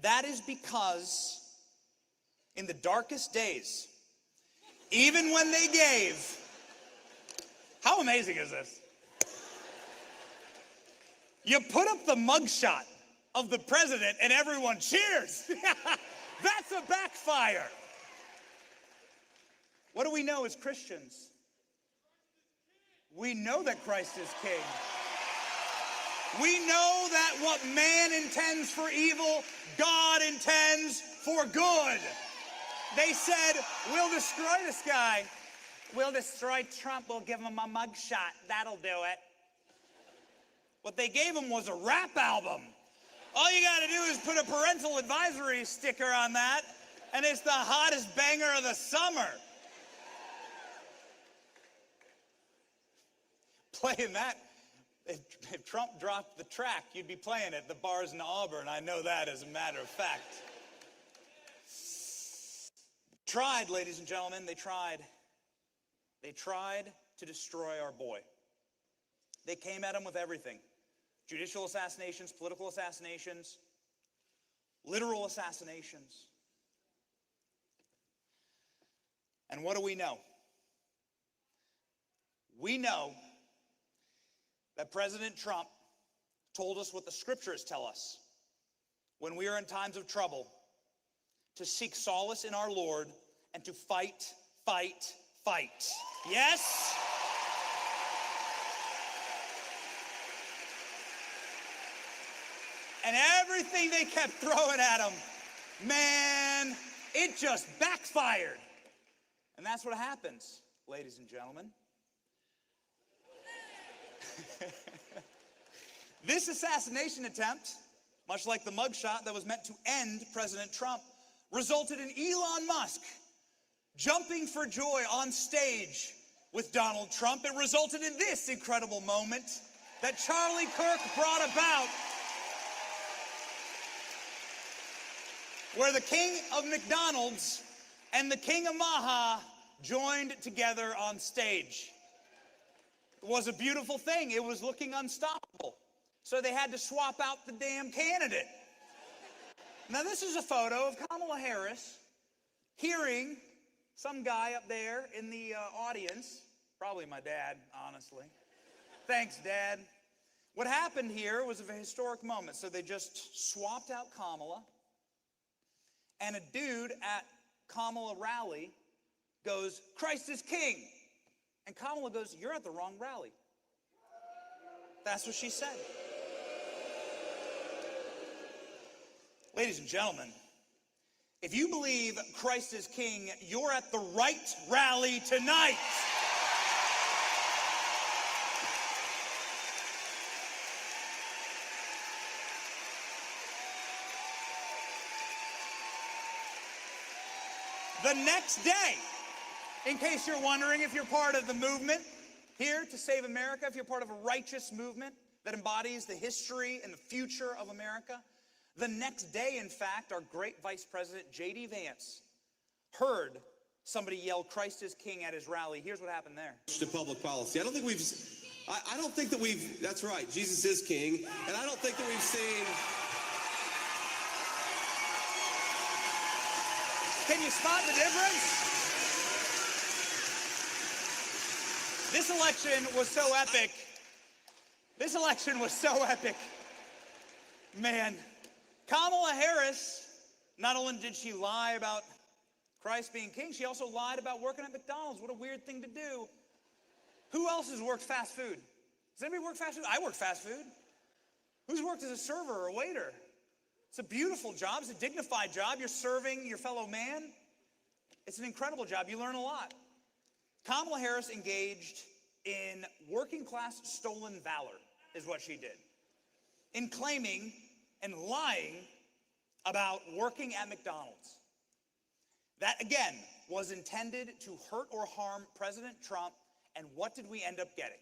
that is because in the darkest days, even when they gave, how amazing is this? You put up the mugshot of the president and everyone cheers. That's a backfire. What do we know as Christians? We know that Christ is king. We know that what man intends for evil, God intends for good. They said, we'll destroy this guy. We'll destroy Trump. We'll give him a mugshot. That'll do it. What they gave him was a rap album. All you got to do is put a parental advisory sticker on that, and it's the hottest banger of the summer. Playing that, if Trump dropped the track, you'd be playing it at the bars in Auburn. I know that as a matter of fact. Tried, ladies and gentlemen, they tried. They tried to destroy our boy. They came at him with everything. Judicial assassinations, political assassinations, literal assassinations. And what do we know? We know that President Trump told us what the scriptures tell us when we are in times of trouble, to seek solace in our Lord and to fight, fight, fight. Yes? And everything they kept throwing at him, man, it just backfired. And that's what happens, ladies and gentlemen. This assassination attempt, much like the mugshot that was meant to end President Trump, resulted in Elon Musk jumping for joy on stage with Donald Trump. It resulted in this incredible moment that Charlie Kirk brought about, where the king of McDonald's and the king of Maha joined together on stage. It was a beautiful thing. It was looking unstoppable. So they had to swap out the damn candidate. Now this is a photo of Kamala Harris hearing some guy up there in the audience, probably my dad, honestly. Thanks, Dad. What happened here was a historic moment. So they just swapped out Kamala, and a dude at Kamala rally goes, "Christ is king." And Kamala goes, "You're at the wrong rally." That's what she said. Ladies and gentlemen, if you believe Christ is king, you're at the right rally tonight. The next day, in case you're wondering if you're part of the movement here to save America, if you're part of a righteous movement that embodies the history and the future of America, the next day, in fact, our great Vice President, J.D. Vance, heard somebody yell, "Christ is king" at his rally. Here's what happened there. To public policy. I don't think that we've, that's right, Jesus is king, and I don't think that we've seen... Can you spot the difference? This election was so epic. This election was so epic. Man, Kamala Harris, not only did she lie about Christ being king, she also lied about working at McDonald's. What a weird thing to do. Who else has worked fast food? Does anybody work fast food? I work fast food. Who's worked as a server or a waiter? It's a beautiful job. It's a dignified job. You're serving your fellow man. It's an incredible job. You learn a lot. Kamala Harris engaged in working class stolen valor, is what she did, in claiming and lying about working at McDonald's. That, again, was intended to hurt or harm President Trump, and what did we end up getting?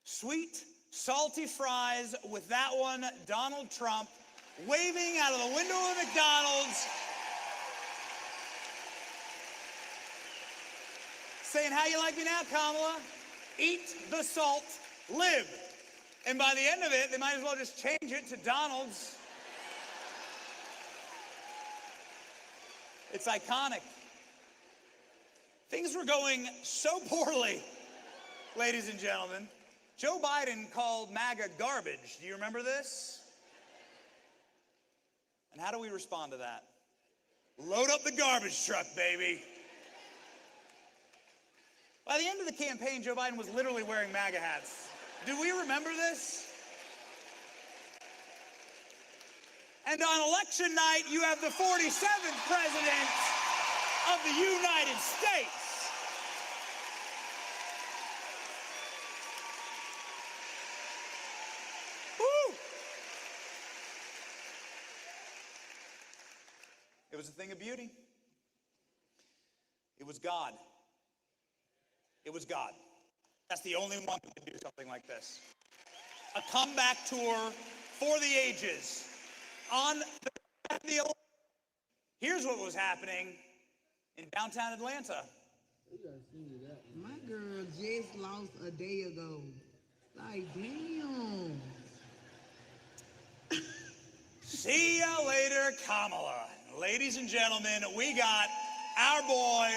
Sweet, salty fries with that one, Donald Trump, waving out of the window of McDonald's, saying, "How you like me now, Kamala? Eat the salt, live." And by the end of it, they might as well just change it to Donald's. It's iconic. Things were going so poorly, ladies and gentlemen. Joe Biden called MAGA garbage. Do you remember this? And how do we respond to that? Load up the garbage truck, baby. By the end of the campaign, Joe Biden was literally wearing MAGA hats. Do we remember this? And on election night, you have the 47th president of the United States. Woo! It was a thing of beauty. It was God. It was God. That's the only one who can do something like this. A comeback tour for the ages. On the here's what was happening in downtown Atlanta. My girl just lost a day ago. Like, damn. See ya later, Kamala. Ladies and gentlemen, we got our boy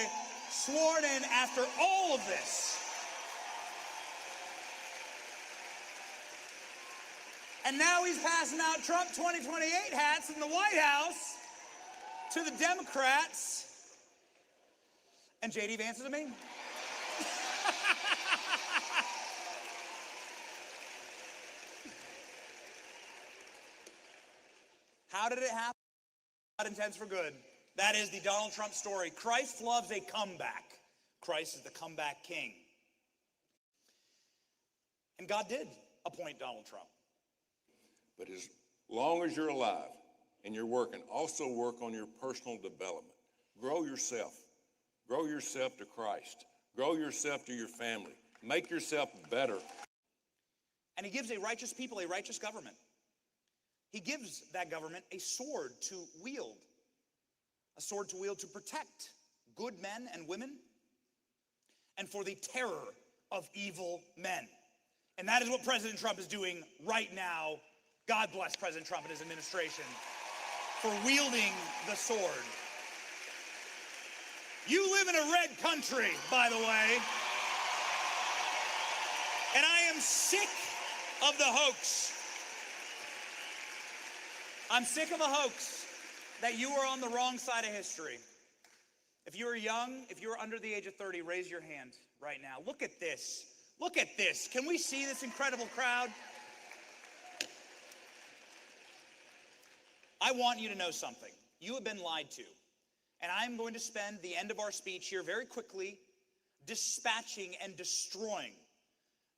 sworn in after all of this. And now he's passing out Trump 2028 hats in the White House. to the Democrats, and J.D. Vance is a me. How did it happen? God intends for good. That is the Donald Trump story. Christ loves a comeback. Christ is the comeback king. And God did appoint Donald Trump. But as long as you're alive and you're working, also work on your personal development. Grow yourself. Grow yourself to Christ. Grow yourself to your family. Make yourself better. And he gives a righteous people a righteous government. He gives that government a sword to wield. A sword to wield to protect good men and women and for the terror of evil men. And that is what President Trump is doing right now. God bless President Trump and his administration for wielding the sword. You live in a red country, by the way. And I am sick of the hoax. I'm sick of a hoax that you are on the wrong side of history. If you are young, if you are under the age of 30, raise your hand right now. Look at this. Look at this. Can we see this incredible crowd? I want you to know something. You have been lied to. And I'm going to spend the end of our speech here very quickly dispatching and destroying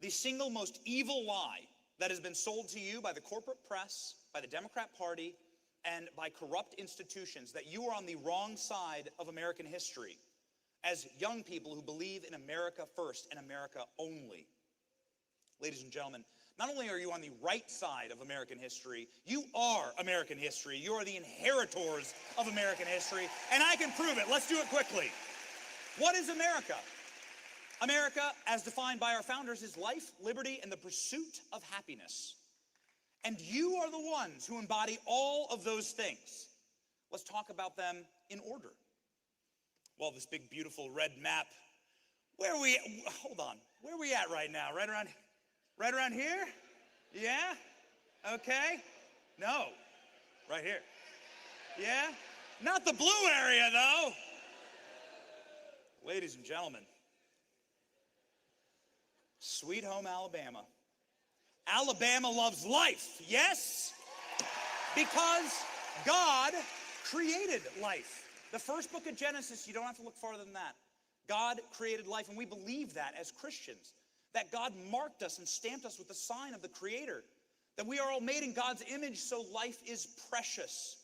the single most evil lie that has been sold to you by the corporate press, by the Democrat Party, and by corrupt institutions, that you are on the wrong side of American history as young people who believe in America first and America only. Ladies and gentlemen, not only are you on the right side of American history, you are American history. You are the inheritors of American history, and I can prove it. Let's do it quickly. What is America? America, as defined by our founders, is life, liberty, and the pursuit of happiness. And you are the ones who embody all of those things. Let's talk about them in order. Well, this big, beautiful red map. Hold on. Where are we at right now? Right around here? Yeah? Okay. No. Right here. Yeah? Not the blue area, though. Ladies and gentlemen, sweet home Alabama. Alabama loves life, yes? Because God created life. The first book of Genesis, you don't have to look farther than that. God created life, and we believe that as Christians, that God marked us and stamped us with the sign of the Creator, that we are all made in God's image, so life is precious.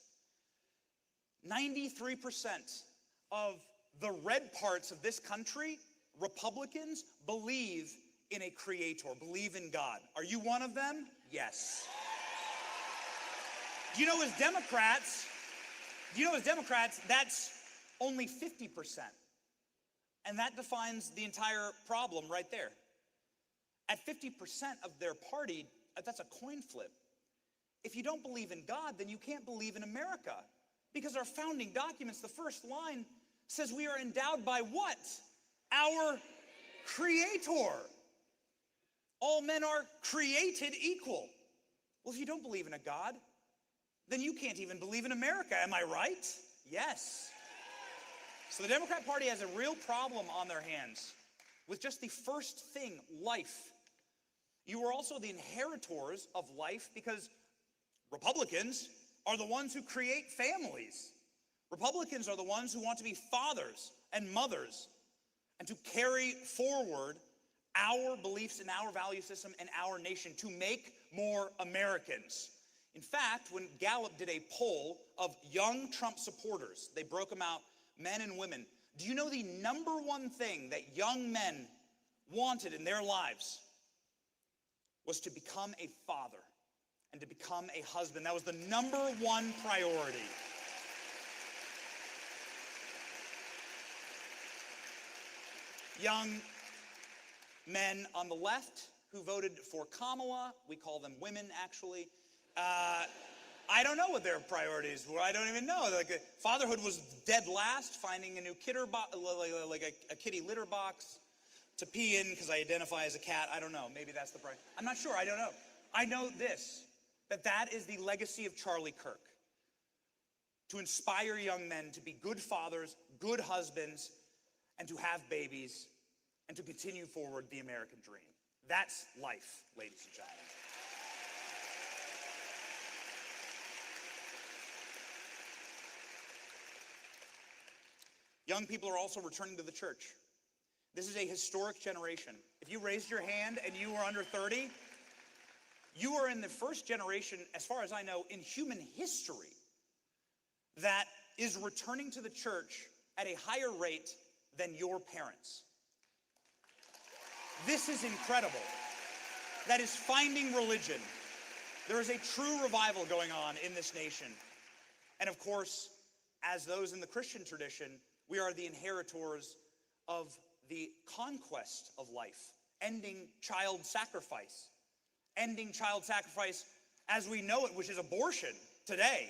93% of the red parts of this country, Republicans, believe in a creator, believe in God. Are you one of them? Yes. Do you know as Democrats, that's only 50%. And that defines the entire problem right there. At 50% of their party, that's a coin flip. If you don't believe in God, then you can't believe in America. Because our founding documents, the first line says we are endowed by what? Our Creator. All men are created equal. Well, if you don't believe in a God, then you can't even believe in America. Am I right? Yes. So the Democrat Party has a real problem on their hands with just the first thing, life. You are also the inheritors of life because Republicans are the ones who create families. Republicans are the ones who want to be fathers and mothers and to carry forward our beliefs and our value system and our nation to make more Americans. In fact, when Gallup did a poll of young Trump supporters, they broke them out, men and women. Do you know the number one thing that young men wanted in their lives was to become a father and to become a husband? That was the number one priority. Young men on the left who voted for Kamala, we call them women actually, I don't know what their priorities were. I don't even know. Like, fatherhood was dead last, finding a new a kitty litter box to pee in because I identify as a cat. I don't know. Maybe that's the priority. I'm not sure. I don't know. I know this, that is the legacy of Charlie Kirk. to inspire young men to be good fathers, good husbands, and to have babies, and to continue forward the American dream. That's life, ladies and gentlemen. Young people are also returning to the church. This is a historic generation. If you raised your hand and you were under 30, you are in the first generation, as far as I know, in human history that is returning to the church at a higher rate than your parents. This is incredible. That is finding religion. There is a true revival going on in this nation. And of course, as those in the Christian tradition, we are the inheritors of the conquest of life, ending child sacrifice. Ending child sacrifice as we know it, which is abortion today.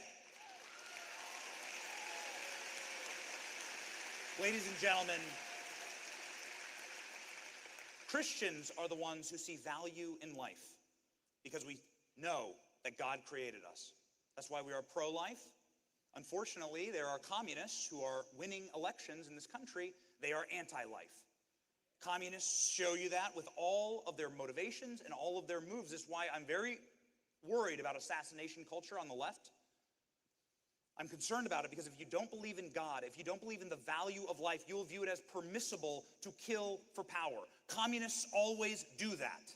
Ladies and gentlemen, Christians are the ones who see value in life because we know that God created us. That's why we are pro-life. Unfortunately, there are communists who are winning elections in this country. They are anti-life. Communists show you that with all of their motivations and all of their moves. This is why I'm very worried about assassination culture on the left. I'm concerned about it because if you don't believe in God, if you don't believe in the value of life, you will view it as permissible to kill for power. Communists always do that.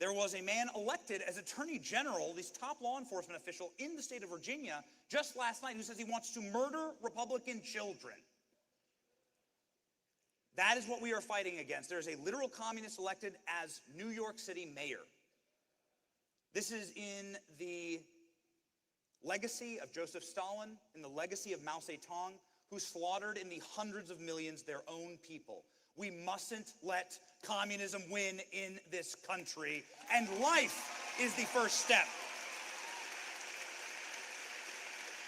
There was a man elected as Attorney General, this top law enforcement official in the state of Virginia, just last night, who says he wants to murder Republican children. That is what we are fighting against. There is a literal communist elected as New York City mayor. This is in the legacy of Joseph Stalin, in the legacy of Mao Zedong, who slaughtered in the hundreds of millions their own people. We mustn't let communism win in this country, and life is the first step.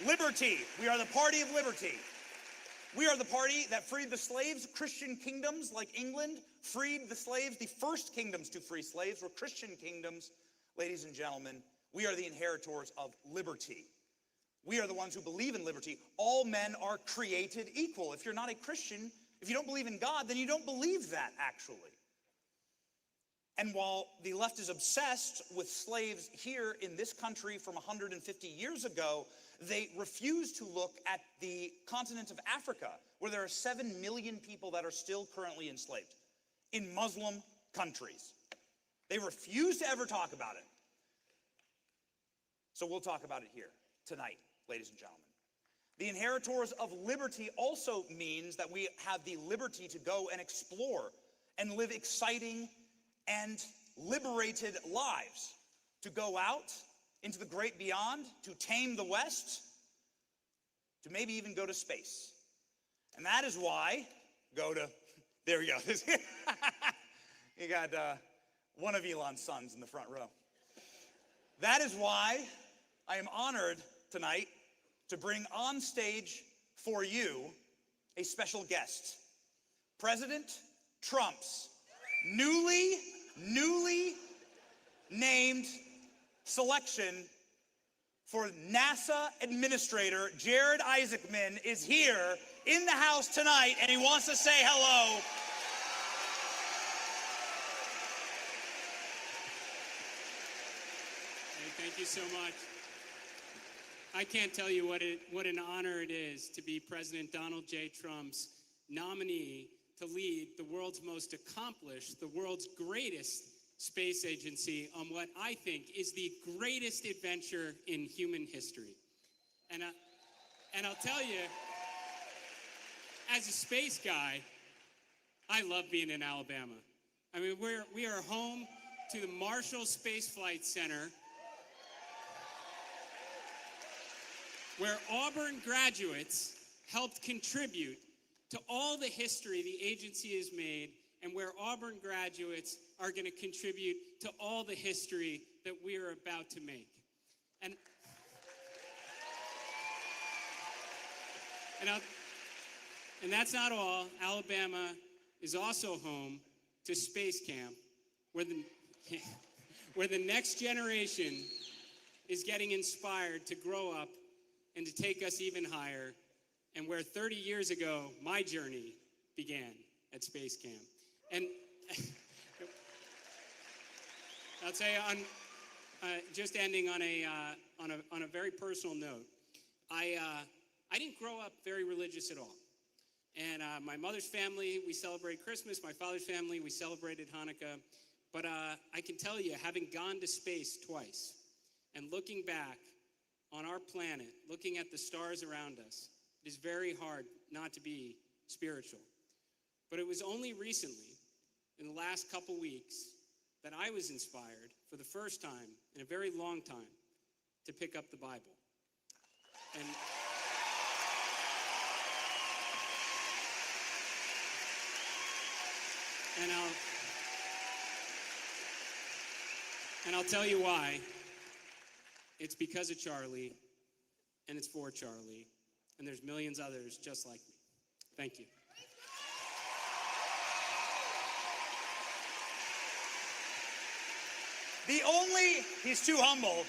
Liberty. We are the party of liberty. We are the party that freed the slaves. Christian kingdoms like England freed the slaves. The first kingdoms to free slaves were Christian kingdoms. Ladies and gentlemen, we are the inheritors of liberty. We are the ones who believe in liberty. All men are created equal. If you're not a Christian, if you don't believe in God, then you don't believe that, actually. And while the left is obsessed with slaves here in this country from 150 years ago, they refuse to look at the continent of Africa, where there are 7 million people that are still currently enslaved in Muslim countries. They refuse to ever talk about it. So we'll talk about it here tonight, ladies and gentlemen. The inheritors of liberty also means that we have the liberty to go and explore and live exciting and liberated lives, to go out into the great beyond, to tame the West, to maybe even go to space. And that is why, there we go. You got one of Elon's sons in the front row. That is why I am honored tonight to bring on stage for you a special guest, President Trump's newly named selection for NASA Administrator Jared Isaacman is here in the house tonight, and he wants to say hello. Hey, thank you so much. I can't tell you what an honor it is to be President Donald J. Trump's nominee to lead the world's most accomplished, the world's greatest space agency on what I think is the greatest adventure in human history. And I'll tell you, as a space guy, I love being in Alabama. I mean, we are home to the Marshall Space Flight Center, where Auburn graduates helped contribute to all the history the agency has made, and where Auburn graduates are going to contribute to all the history that we are about to make. And that's not all. Alabama is also home to Space Camp, where the next generation is getting inspired to grow up and to take us even higher, and where 30 years ago my journey began at Space Camp. And I'll say, just ending on a very personal note, I didn't grow up very religious at all. And my mother's family, we celebrate Christmas. My father's family, we celebrated Hanukkah. But I can tell you, having gone to space twice and looking back on our planet, looking at the stars around us, it is very hard not to be spiritual. But it was only recently, in the last couple weeks, that I was inspired for the first time in a very long time to pick up the Bible. And I'll tell you why. It's because of Charlie, and it's for Charlie, and there's millions others just like me. Thank you. He's too humble.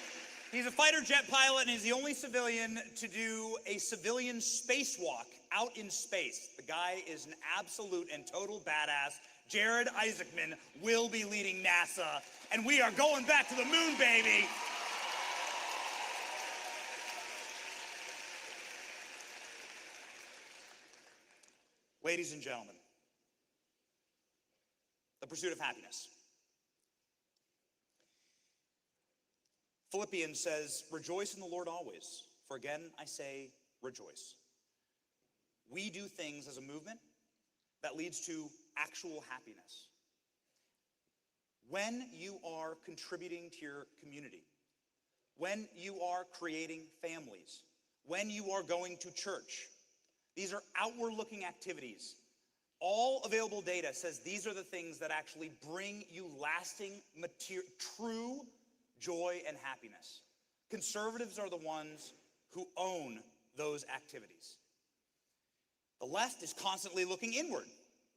He's a fighter jet pilot, and he's the only civilian to do a civilian spacewalk out in space. The guy is an absolute and total badass. Jared Isaacman will be leading NASA, and we are going back to the moon, baby. Ladies and gentlemen, the pursuit of happiness. Philippians says, rejoice in the Lord always, for again I say rejoice. We do things as a movement that leads to actual happiness. When you are contributing to your community, when you are creating families, when you are going to church, these are outward-looking activities. All available data says these are the things that actually bring you lasting, true joy and happiness. Conservatives are the ones who own those activities. The left is constantly looking inward,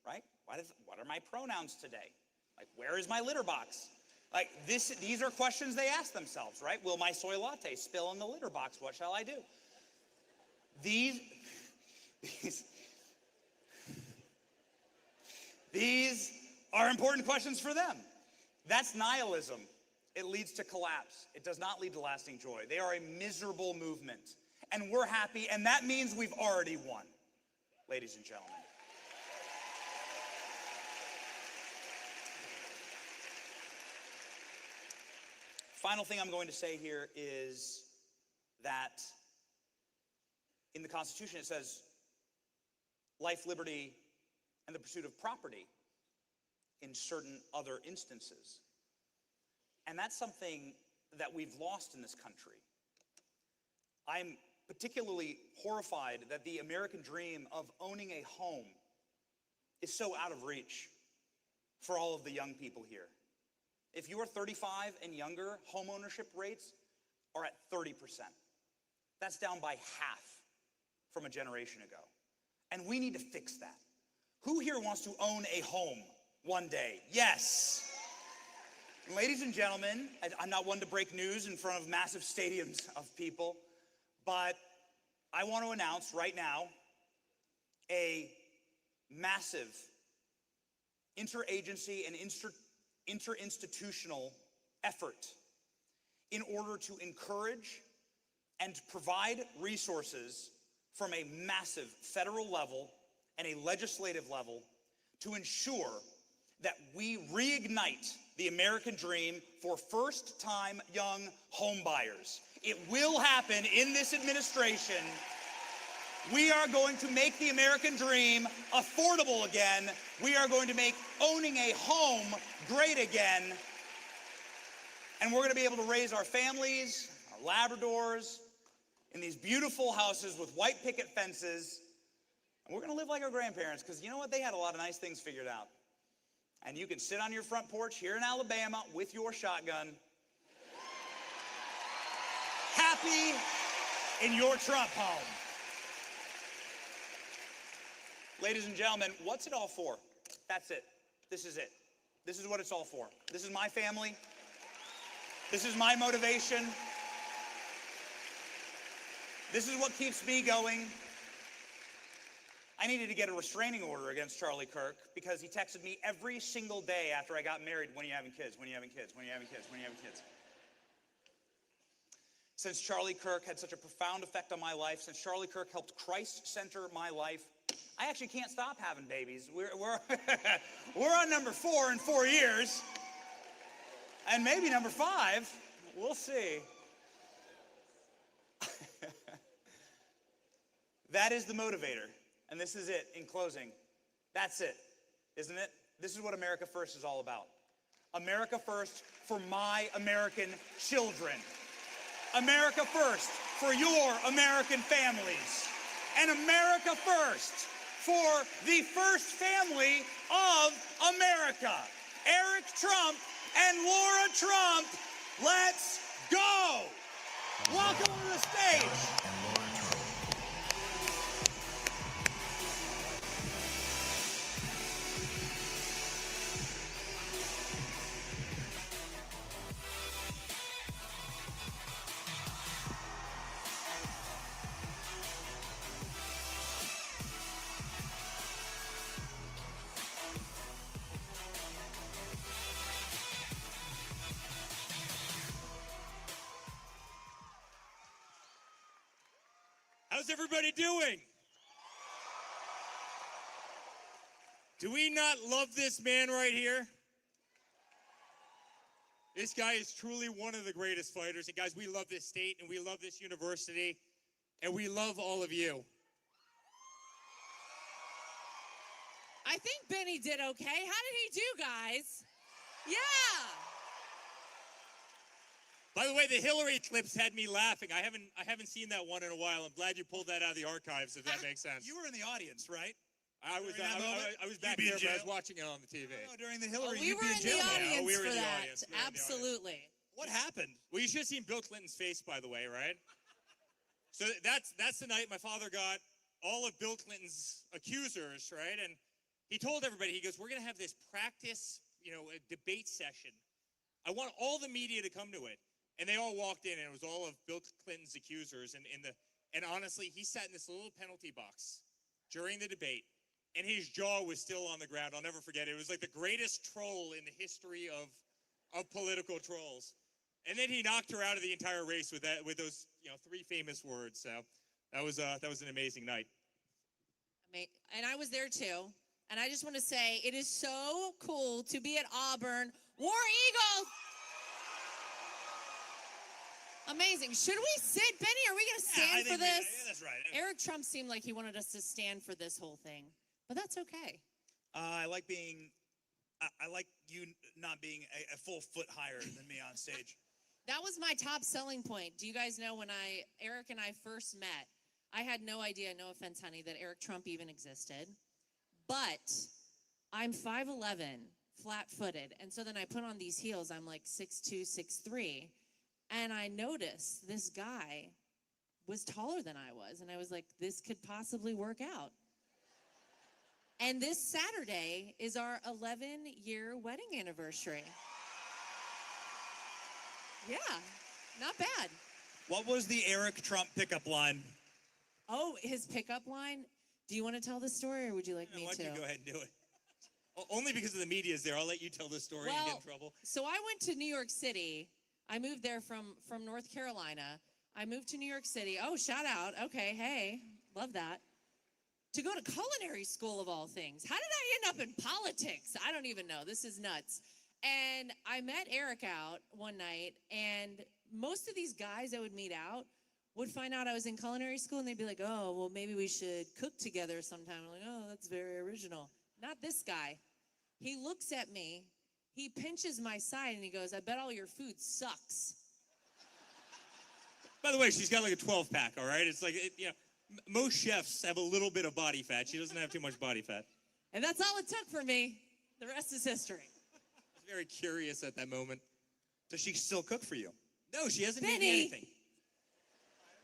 right? What are my pronouns today? Like, where is my litter box? Like, these are questions they ask themselves, right? Will my soy latte spill in the litter box? What shall I do? These are important questions for them. That's nihilism. It leads to collapse. It does not lead to lasting joy. They are a miserable movement. And we're happy, and that means we've already won, ladies and gentlemen. Final thing I'm going to say here is that in the Constitution it says life, liberty, and the pursuit of property in certain other instances. And that's something that we've lost in this country. I'm particularly horrified that the American dream of owning a home is so out of reach for all of the young people here. If you are 35 and younger, home ownership rates are at 30%. That's down by half from a generation ago. And we need to fix that. Who here wants to own a home one day? Yes. Ladies and gentlemen, I'm not one to break news in front of massive stadiums of people, but I want to announce right now a massive interagency and interinstitutional effort in order to encourage and provide resources from a massive federal level and a legislative level to ensure that we reignite the American dream for first-time young homebuyers. It will happen in this administration. We are going to make the American dream affordable again. We are going to make owning a home great again. And we're going to be able to raise our families, our Labradors, in these beautiful houses with white picket fences. And we're going to live like our grandparents, because you know what? They had a lot of nice things figured out. And you can sit on your front porch here in Alabama with your shotgun, happy in your Trump home. Ladies and gentlemen, what's it all for? That's it. This is it. This is what it's all for. This is my family. This is my motivation. This is what keeps me going. I needed to get a restraining order against Charlie Kirk because he texted me every single day after I got married, when are you having kids, when are you having kids, when are you having kids, when are you having kids. Since Charlie Kirk had such a profound effect on my life, since Charlie Kirk helped Christ center my life, I actually can't stop having babies. We're on number 4 in 4 years, and maybe number 5. We'll see. That is the motivator. And this is it in closing. That's it, isn't it? This is what America First is all about. America First for my American children. America First for your American families. And America First for the first family of America. Eric Trump and Laura Trump, let's go! Welcome to the stage. How's everybody doing? Do we not love this man right here? This guy is truly one of the greatest fighters. And guys, we love this state and we love this university and we love all of you. I think Benny did okay. How did he do, guys? Yeah. By the way, the Hillary clips had me laughing. I haven't seen that one in a while. I'm glad you pulled that out of the archives, if that makes sense. You were in the audience, right? I was back there, but I was watching it on the TV. No, during the Hillary, we were in the audience we were for in the that. audience. Absolutely. What happened? Well, you should have seen Bill Clinton's face, by the way, right? So that's the night my father got all of Bill Clinton's accusers, right? And he told everybody, he goes, we're going to have this practice, a debate session. I want all the media to come to it. And they all walked in, and it was all of Bill Clinton's accusers. And honestly, he sat in this little penalty box during the debate, and his jaw was still on the ground. I'll never forget it. It was like the greatest troll in the history of political trolls. And then he knocked her out of the entire race with those 3 famous words. So that was an amazing night. And I was there too. And I just want to say, it is so cool to be at Auburn. War Eagles! Amazing. Should we sit, Benny? Are we going to stand for this? That's right. Eric Trump seemed like he wanted us to stand for this whole thing, but that's okay. I like you not being a full foot higher than me on stage. That was my top selling point. Do you guys know when Eric and I first met, I had no idea, no offense, honey, that Eric Trump even existed. But I'm 5'11", flat-footed. And so then I put on these heels. I'm like 6'2", 6'3". And I noticed this guy was taller than I was. And I was like, this could possibly work out. And this Saturday is our 11-year wedding anniversary. Yeah, not bad. What was the Eric Trump pickup line? Oh, his pickup line? Do you want to tell the story, or would you like me to? Why don't you go ahead and do it? Only because of the media is there. I'll let you tell the story and get in trouble. So I went to New York City. I moved there from North Carolina. I moved to New York City. Oh, shout out. Okay, hey, love that. To go to culinary school of all things. How did I end up in politics? I don't even know. This is nuts. And I met Eric out one night, and most of these guys I would meet out would find out I was in culinary school, and they'd be like, oh, well, maybe we should cook together sometime. I'm like, oh, that's very original. Not this guy. He looks at me, he pinches my side, and he goes, I bet all your food sucks. By the way, she's got like a 12-pack, all right? It's like, most chefs have a little bit of body fat. She doesn't have too much body fat. And that's all it took for me. The rest is history. I was very curious at that moment. Does she still cook for you? No, she hasn't made me anything.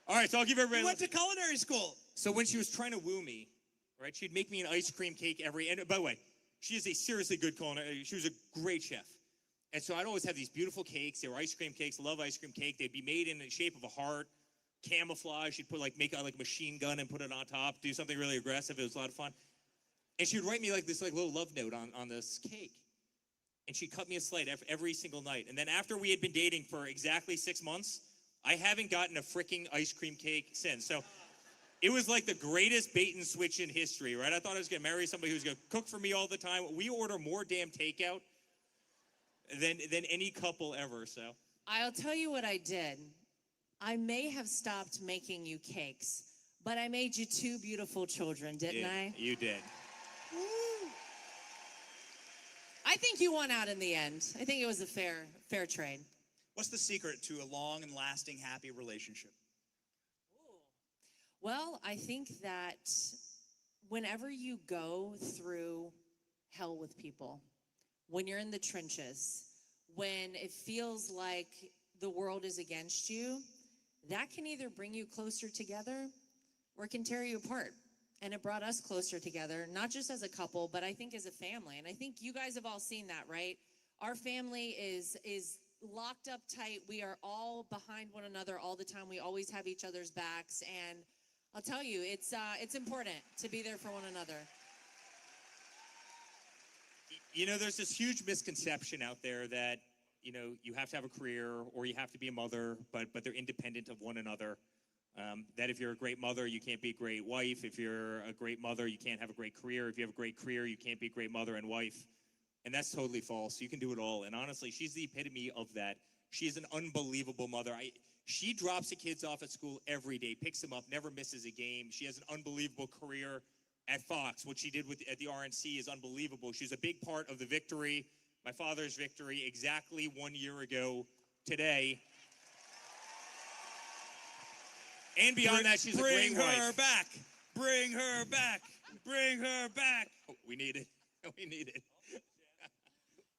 All right, so I'll give everybody... You went to culinary school. So when she was trying to woo me, right, she'd make me an ice cream cake and by the way, she is a seriously good culinary. She was a great chef. And so I'd always have these beautiful cakes. They were ice cream cakes. Love ice cream cake. They'd be made in the shape of a heart. camouflage. She'd make out like a machine gun and put it on top, do something really aggressive. It was a lot of fun. And she would write me this little love note on this cake. And she'd cut me a slice every single night. And then after we had been dating for exactly 6 months, I haven't gotten a freaking ice cream cake since. So it was like the greatest bait and switch in history, right? I thought I was going to marry somebody who's going to cook for me all the time. We order more damn takeout than any couple ever, so. I'll tell you what I did. I may have stopped making you cakes, but I made you 2 beautiful children, didn't I? You did. Woo. I think you won out in the end. I think it was a fair trade. What's the secret to a long and lasting happy relationship? Well, I think that whenever you go through hell with people, when you're in the trenches, when it feels like the world is against you, that can either bring you closer together or it can tear you apart. And it brought us closer together, not just as a couple, but I think as a family. And I think you guys have all seen that, right? Our family is locked up tight. We are all behind one another all the time. We always have each other's backs. And I'll tell you, it's important to be there for one another. You know, there's this huge misconception out there that, you know, you have to have a career or you have to be a mother, but they're independent of one another. That if you're a great mother, you can't be a great wife. If you're a great mother, you can't have a great career. If you have a great career, you can't be a great mother and wife. And that's totally false. You can do it all. And honestly, she's the epitome of that. She is an unbelievable mother. She drops the kids off at school every day, picks them up, never misses a game. She has an unbelievable career at Fox. What she did at the RNC is unbelievable. She's a big part of the victory, my father's victory, exactly 1 year ago today. And beyond that, she's a great wife. Bring her back. Bring her back. Bring her back. Oh, we need it. We need it.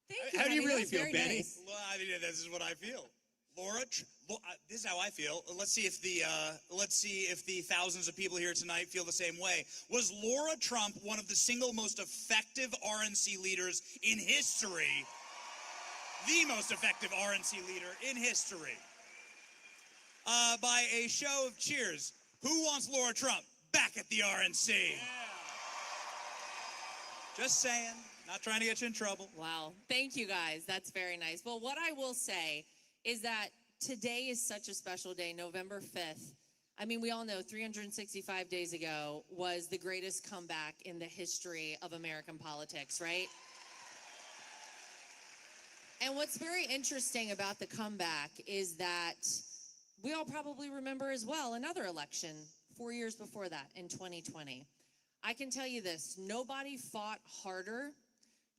Thank you, How do you honey. really That was feel, very Benny? nice. Well, I mean, this is what I feel. Laura, this is how I feel. Let's see if the thousands of people here tonight feel the same way. Was Laura Trump one of the single most effective RNC leaders in history? The most effective RNC leader in history. By a show of cheers, who wants Laura Trump back at the RNC? Yeah. Just saying, not trying to get you in trouble. Wow. Thank you, guys. That's very nice. Well, what I will say is that today is such a special day, November 5th. I mean, we all know 365 days ago was the greatest comeback in the history of American politics, right? And what's very interesting about the comeback is that we all probably remember as well another election 4 years before that in 2020. I can tell you this, nobody fought harder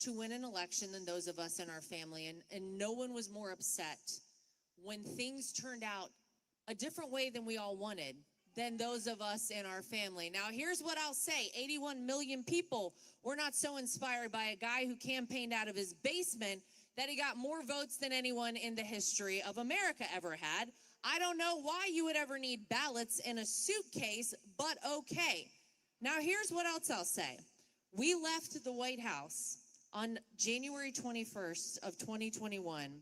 to win an election than those of us in our family, and no one was more upset when things turned out a different way than we all wanted than those of us in our family. Now, here's what I'll say. 81 million people were not so inspired by a guy who campaigned out of his basement that he got more votes than anyone in the history of America ever had. I don't know why you would ever need ballots in a suitcase, but okay. Now, here's what else I'll say. We left the White House on January 21st of 2021,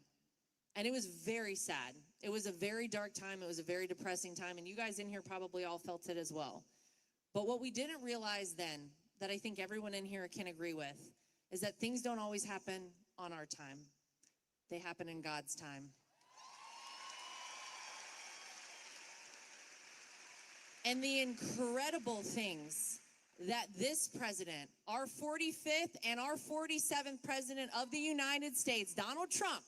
and it was very sad. It was a very dark time. It was a very depressing time, and you guys in here probably all felt it as well. But what we didn't realize then, that I think everyone in here can agree with, is that things don't always happen on our time. They happen in God's time. And the incredible things that this president, our 45th and our 47th president of the United States, Donald Trump,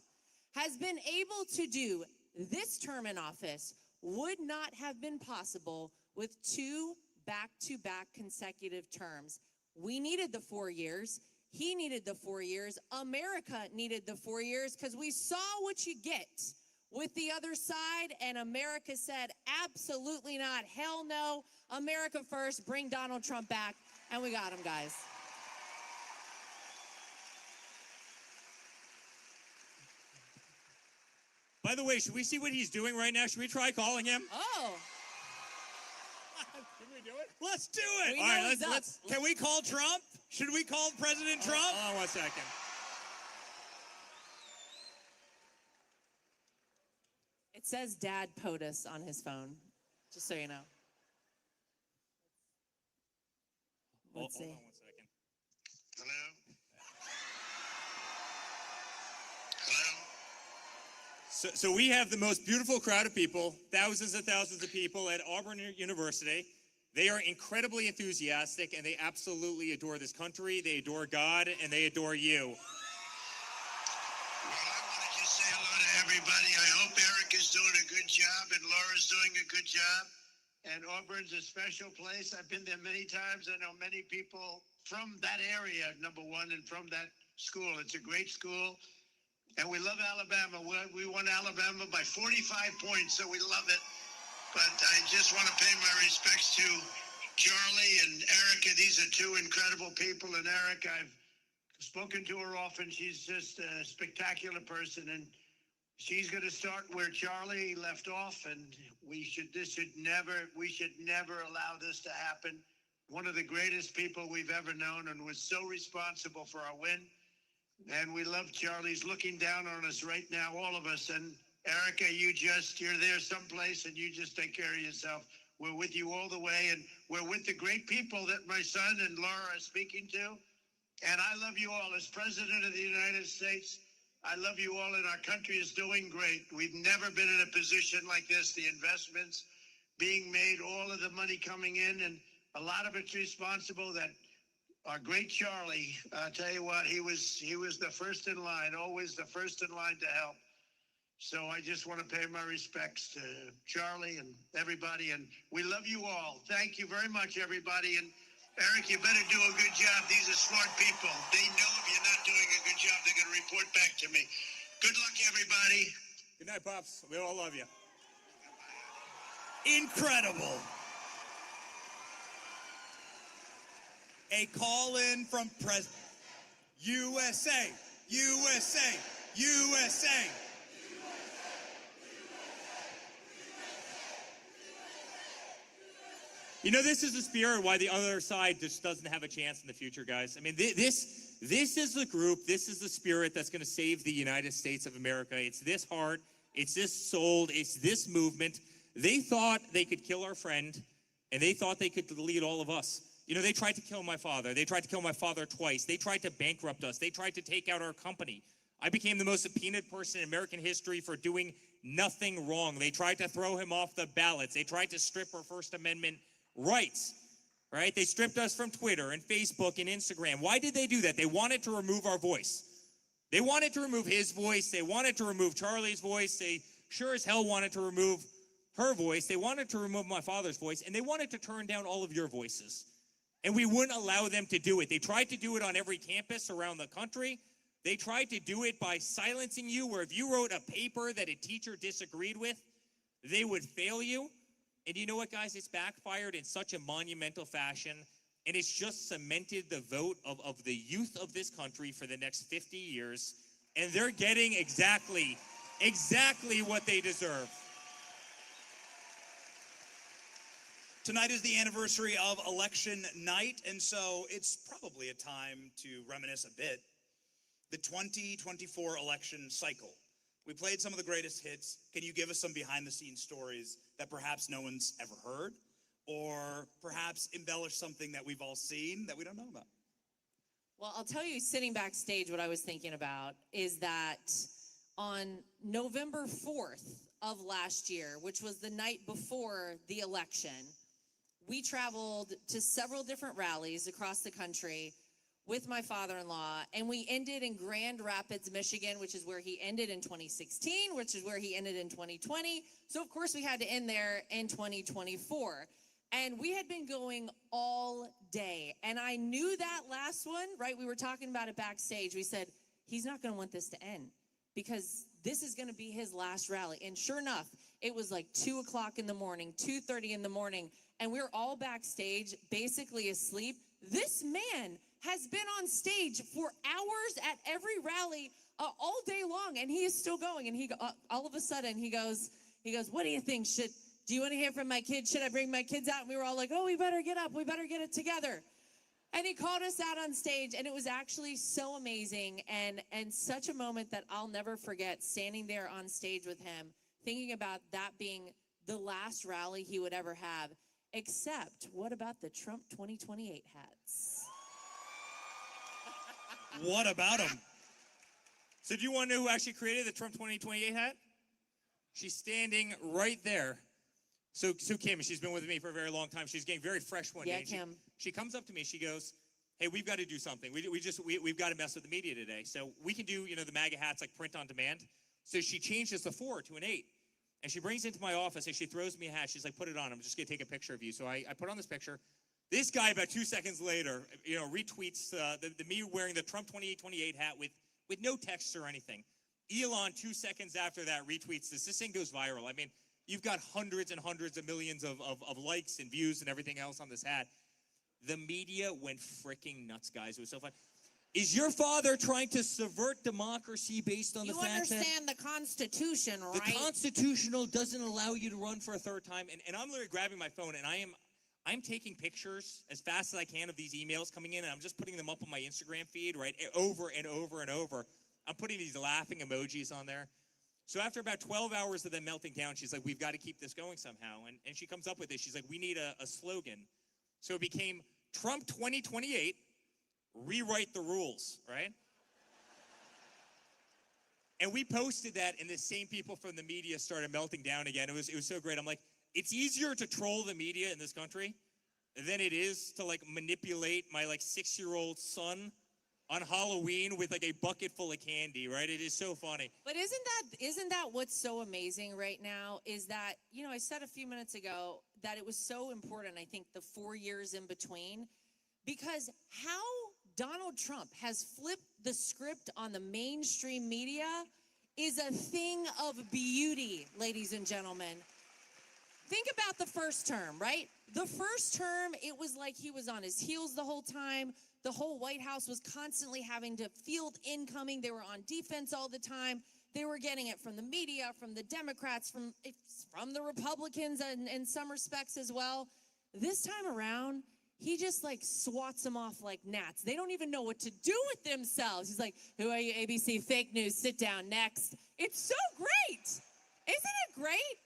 has been able to do this term in office would not have been possible with 2 back-to-back consecutive terms. We needed the 4 years. He needed the 4 years. America needed the 4 years because we saw what you get with the other side, and America said, absolutely not, hell no, America first, bring Donald Trump back, and we got him, guys. By the way, should we see what he's doing right now? Should we try calling him? Oh. Can we do it? Let's do it. All right, let's. Can we call Trump? Should we call President Trump? Hold on 1 second. It says Dad POTUS on his phone. Just so you know. Let's see. Hold on 1 second. So we have the most beautiful crowd of people, thousands and thousands of people at Auburn University. They are incredibly enthusiastic, and they absolutely adore this country. They adore God, and they adore you. Just say hello to everybody. I hope Eric is doing a good job and Laura's doing a good job. And Auburn's a special place. I've been there many times. I know many people from that area, number one, and from that school. It's a great school. And we love Alabama. We won Alabama by 45 points, so we love it. But I just want to pay my respects to Charlie and Erica. These are two incredible people. And Erica, I've spoken to her often. She's just a spectacular person. And she's going to start where Charlie left off. And we should never allow this to happen. One of the greatest people we've ever known, and was so responsible for our win. And we love Charlie's looking down on us right now, all of us. And Erica, you're there someplace, and you just take care of yourself. We're with you all the way, and we're with the great people that my son and Laura are speaking to. And I love you all. As President of the United States, I love you all, and our country is doing great. We've never been in a position like this. The investments being made, all of the money coming in, and a lot of it's responsible that our great Charlie, I tell you what, he was the first in line, always the first in line to help. So I just want to pay my respects to Charlie and everybody, and we love you all. Thank you very much, everybody. And Eric, you better do a good job. These are smart people. They know if you're not doing a good job, they're going to report back to me. Good luck, everybody. Good night, Pops. We all love you. Incredible. A call in from President USA, USA, USA. You know, this is the spirit why the other side just doesn't have a chance in the future, guys. I mean, this is the group, this is the spirit that's going to save the United States of America. It's this heart, it's this soul, it's this movement. They thought they could kill our friend, and they thought they could lead all of us. You know, they tried to kill my father. They tried to kill my father twice. They tried to bankrupt us. They tried to take out our company. I became the most subpoenaed person in American history for doing nothing wrong. They tried to throw him off the ballots. They tried to strip our First Amendment rights, right? They stripped us from Twitter and Facebook and Instagram. Why did they do that? They wanted to remove our voice. They wanted to remove his voice. They wanted to remove Charlie's voice. They sure as hell wanted to remove her voice. They wanted to remove my father's voice. And they wanted to turn down all of your voices. And we wouldn't allow them to do it. They tried to do it on every campus around the country. They tried to do it by silencing you, where if you wrote a paper that a teacher disagreed with, they would fail you. And you know what, guys? It's backfired in such a monumental fashion, and it's just cemented the vote of the youth of this country for the next 50 years, and they're getting exactly what they deserve. Tonight is the anniversary of election night, and so it's probably a time to reminisce a bit. The 2024 election cycle. We played some of the greatest hits. Can you give us some behind-the-scenes stories that perhaps no one's ever heard, or perhaps embellish something that we've all seen that we don't know about? Well, I'll tell you, sitting backstage, what I was thinking about is that on November 4th of last year, which was the night before the election, we traveled to several different rallies across the country with my father-in-law, and we ended in Grand Rapids, Michigan, which is where he ended in 2016, which is where he ended in 2020. So, of course, we had to end there in 2024. And we had been going all day. And I knew that last one, right? We were talking about it backstage. We said, he's not going to want this to end because this is going to be his last rally. And sure enough, it was like 2 o'clock in the morning, 2:30 in the morning, and we were all backstage, basically asleep. This man has been on stage for hours at every rally all day long, and he is still going. And he all of a sudden he goes, what do you think? Do you want to hear from my kids? Should I bring my kids out? And we were all like, oh, we better get up. We better get it together. And he called us out on stage, and it was actually so amazing and such a moment that I'll never forget, standing there on stage with him, thinking about that being the last rally he would ever have. Except, what about the Trump 2028 hats? What about him? So do you want to know who actually created the Trump 2028 hat? She's standing right there. So Kim, she's been with me for a very long time. She's getting very fresh one Yeah, day. Kim. She comes up to me. She goes, "Hey, we've got to do something. We've got to mess with the media today. So we can do, the MAGA hats like print on demand." So she changes the 4 to an 8. And she brings it into my office and she throws me a hat. She's like, "Put it on. I'm just going to take a picture of you." So I put on this picture. This guy, about 2 seconds later, retweets the me wearing the Trump 2028 hat with no text or anything. Elon, 2 seconds after that, retweets this. This thing goes viral. I mean, you've got hundreds and hundreds of millions of likes and views and everything else on this hat. The media went freaking nuts, guys. It was so fun. Is your father trying to subvert democracy based on the fact that... You understand the Constitution, right? The Constitutional doesn't allow you to run for a third time. And I'm literally grabbing my phone, and I'm taking pictures as fast as I can of these emails coming in, and I'm just putting them up on my Instagram feed, right, over and over and over. I'm putting these laughing emojis on there. So after about 12 hours of them melting down, she's like, "We've got to keep this going somehow." And she comes up with this. She's like, "We need a slogan." So it became Trump 2028, rewrite the rules, right? And we posted that, and the same people from the media started melting down again. It was so great. I'm like, it's easier to troll the media in this country than it is to manipulate my 6-year-old son on Halloween with a bucket full of candy, right? It is so funny. But isn't that what's so amazing right now is that, I said a few minutes ago that it was so important, I think, the 4 years in between, because how Donald Trump has flipped the script on the mainstream media is a thing of beauty, ladies and gentlemen. Think about the first term, right? The first term, it was like he was on his heels the whole time. The whole White House was constantly having to field incoming. They were on defense all the time. They were getting it from the media, from the Democrats, from the Republicans in some respects as well. This time around, he just swats them off like gnats. They don't even know what to do with themselves. He's like, "Who are you, ABC? Fake news. Sit down. Next." It's so great. Isn't it great?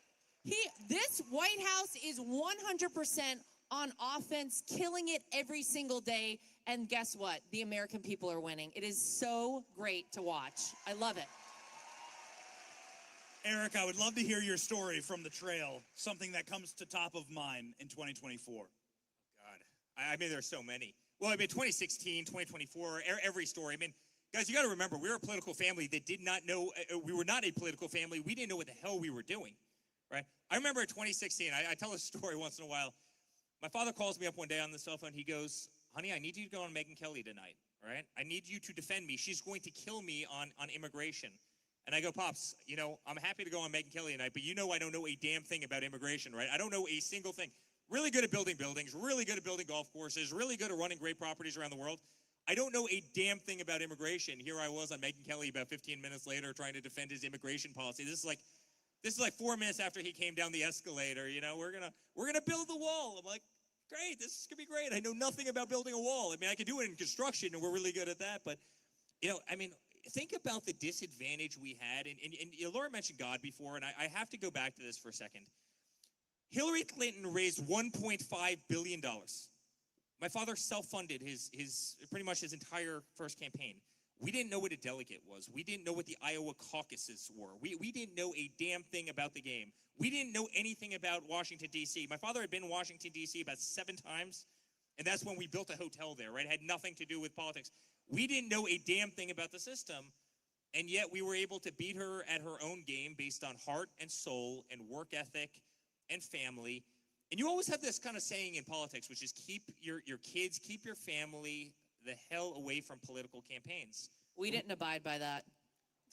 This White House is 100% on offense, killing it every single day. And guess what? The American people are winning. It is so great to watch. I love it. Eric, I would love to hear your story from the trail, something that comes to top of mind in 2024. God, I mean, there's so many. Well, 2016, 2024, every story. I mean, guys, you got to remember, we were a political family that did not know, we were not a political family. We didn't know what the hell we were doing, right? I remember in 2016, I tell a story once in a while. My father calls me up one day on the cell phone. He goes, "Honey, I need you to go on Megyn Kelly tonight, all right? I need you to defend me. She's going to kill me on immigration." And I go, "Pops, I'm happy to go on Megyn Kelly tonight, but I don't know a damn thing about immigration, right? I don't know a single thing. Really good at building buildings, really good at building golf courses, really good at running great properties around the world. I don't know a damn thing about immigration." Here I was on Megyn Kelly about 15 minutes later trying to defend his immigration policy. This is like 4 minutes after he came down the escalator. We're gonna build the wall. I'm like, great, this is gonna be great. I know nothing about building a wall. I mean, I could do it in construction, and we're really good at that. But think about the disadvantage we had. And Laura mentioned God before, and I have to go back to this for a second. Hillary Clinton raised $1.5 billion. My father self-funded his pretty much his entire first campaign. We didn't know what a delegate was. We didn't know what the Iowa caucuses were. We didn't know a damn thing about the game. We didn't know anything about Washington, D.C. My father had been in Washington, D.C. about 7 times, and that's when we built a hotel there, right? It had nothing to do with politics. We didn't know a damn thing about the system, and yet we were able to beat her at her own game based on heart and soul and work ethic and family. And you always have this kind of saying in politics, which is keep your kids, keep your family the hell away from political campaigns. We didn't abide by that.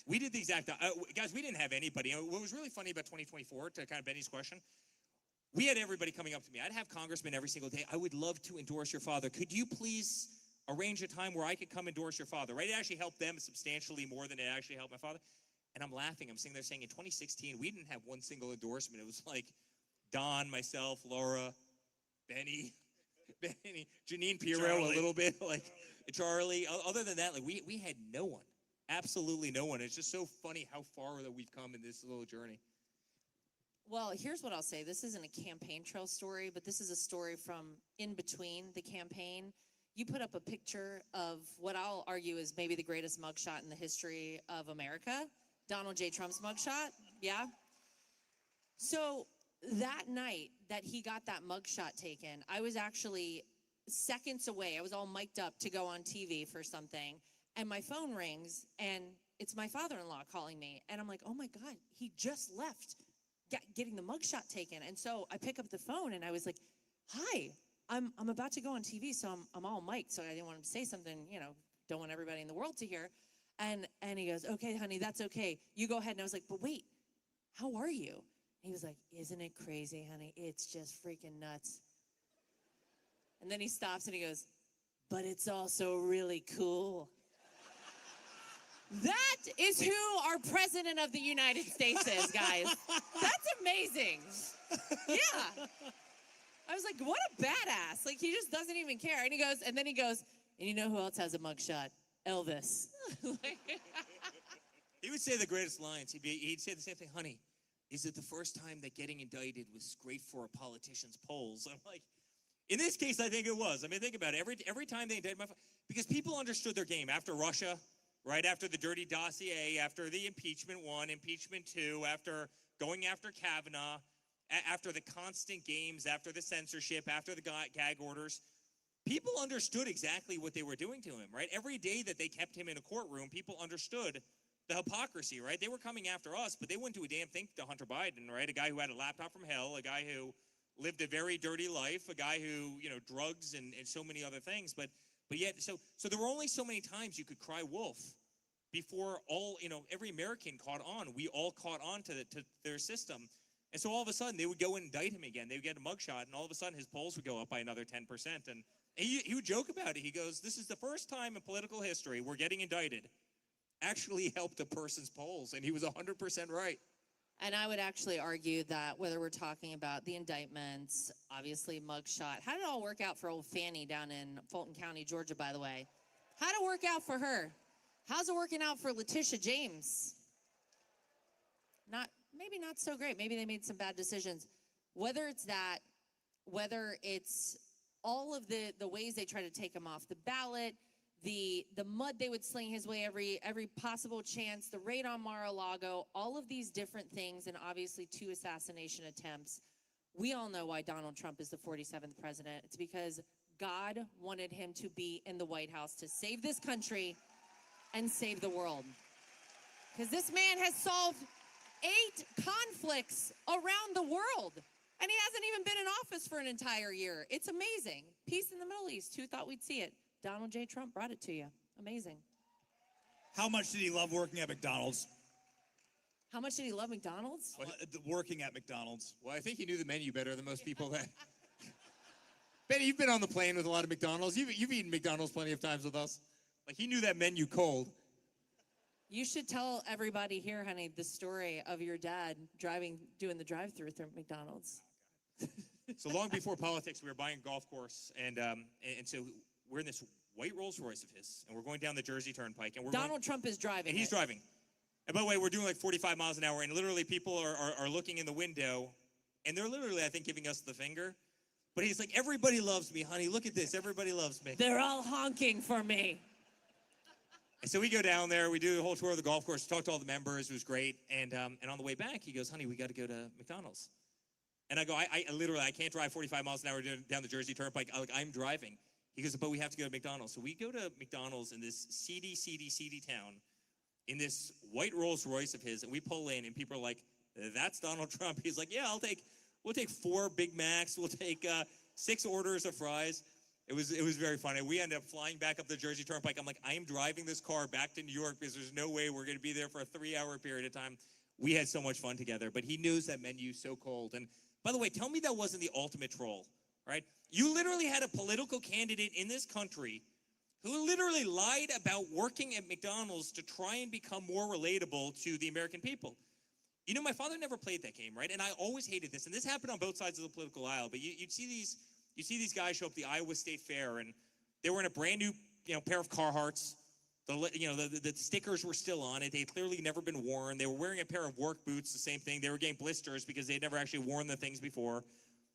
We did the exact, guys, we didn't have anybody. What was really funny about 2024, to kind of Benny's question, we had everybody coming up to me. I'd have congressmen every single day. "I would love to endorse your father. Could you please arrange a time where I could come endorse your father?" Right? It actually helped them substantially more than it actually helped my father. And I'm laughing. I'm sitting there saying, in 2016, we didn't have one single endorsement. It was like Don, myself, Laura, Benny, Janine Pirro a little bit, Charlie. Other than that, we had no one. Absolutely no one. It's just so funny how far that we've come in this little journey. Well, here's what I'll say. This isn't a campaign trail story, but this is a story from in between the campaign. You put up a picture of what I'll argue is maybe the greatest mugshot in the history of America, Donald J. Trump's mugshot. Yeah. So that night that he got that mugshot taken, I was actually seconds away. I was all mic'd up to go on TV for something, and my phone rings, and it's my father-in-law calling me, and I'm like, oh my God, he just left getting the mugshot taken. And so I pick up the phone, and I was like, hi, I'm about to go on TV, so I'm all mic'd, so I didn't want him to say something, don't want everybody in the world to hear. And he goes, okay, honey, that's okay. You go ahead. And I was like, but wait, how are you? And he was like, isn't it crazy, honey? It's just freaking nuts. And then he stops and he goes, but it's also really cool. That is who our president of the United States is, guys. That's amazing. Yeah. I was like, what a badass. Like, he just doesn't even care. And then he goes, and you know who else has a mugshot? Elvis. He would say the greatest lines. He'd say the same thing. Honey, is it the first time that getting indicted was great for a politician's polls? I'm like, in this case, I think it was. I mean, think about it. Every time they indicted because people understood their game. After Russia, right after the dirty dossier, after the impeachment 1, impeachment 2, after going after Kavanaugh, after the constant games, after the censorship, after the gag orders, people understood exactly what they were doing to him, right? Every day that they kept him in a courtroom, people understood the hypocrisy, right? They were coming after us, but they wouldn't do a damn thing to Hunter Biden, right? A guy who had a laptop from hell, a guy who lived a very dirty life, a guy who, drugs and so many other things. But yet, so there were only so many times you could cry wolf before every American caught on. We all caught on to their system. And so all of a sudden, they would go and indict him again. They would get a mugshot, and all of a sudden, his polls would go up by another 10%. And he would joke about it. He goes, this is the first time in political history we're getting indicted actually helped a person's polls. And he was 100% right. And I would actually argue that whether we're talking about the indictments, obviously mugshot, how did it all work out for old Fanny down in Fulton County, Georgia, by the way? How did it work out for her? How's it working out for Letitia James? Maybe not so great. Maybe they made some bad decisions. Whether it's that, whether it's all of the ways they try to take him off the ballot, the mud they would sling his way every possible chance, the raid on Mar-a-Lago, all of these different things, and obviously 2 assassination attempts. We all know why Donald Trump is the 47th president. It's because God wanted him to be in the White House to save this country and save the world. Because this man has solved 8 conflicts around the world. And he hasn't even been in office for an entire year. It's amazing. Peace in the Middle East. Who thought we'd see it? Donald J. Trump brought it to you. Amazing. How much did he love working at McDonald's? How much did he love McDonald's? Working at McDonald's. Well, I think he knew the menu better than most people. Benny, you've been on the plane with a lot of McDonald's. You've eaten McDonald's plenty of times with us. Like, he knew that menu cold. You should tell everybody here, honey, the story of your dad doing the drive-thru through McDonald's. So long before politics, we were buying a golf course, and so we're in this white Rolls Royce of his, and we're going down the Jersey Turnpike, and Donald Trump is driving. And he's driving. And by the way, we're doing like 45 miles an hour, and literally people are looking in the window, and they're literally, I think, giving us the finger. But he's like, everybody loves me, honey. Look at this. Everybody loves me. They're all honking for me. And so we go down there. We do the whole tour of the golf course. Talk to all the members. It was great. And on the way back, he goes, honey, we got to go to McDonald's. And I go, I literally, I can't drive 45 miles an hour down the Jersey Turnpike. I'm driving. He goes, but we have to go to McDonald's. So we go to McDonald's in this seedy town in this white Rolls Royce of his. And we pull in, and people are like, that's Donald Trump. He's like, yeah, we'll take 4 Big Macs. We'll take 6 orders of fries. It was very funny. We ended up flying back up the Jersey Turnpike. I'm like, I am driving this car back to New York because there's no way we're going to be there for a 3-hour period of time. We had so much fun together, but he knows that menu so cold. And by the way, tell me that wasn't the ultimate troll, right? You literally had a political candidate in this country who literally lied about working at McDonald's to try and become more relatable to the American people. You know, my father never played that game, right? And I always hated this. And this happened on both sides of the political aisle. But you'd see these guys show up at the Iowa State Fair, and they were in a brand new, pair of Carhartts. The stickers were still on it. They had clearly never been worn. They were wearing a pair of work boots, the same thing. They were getting blisters because they had never actually worn the things before.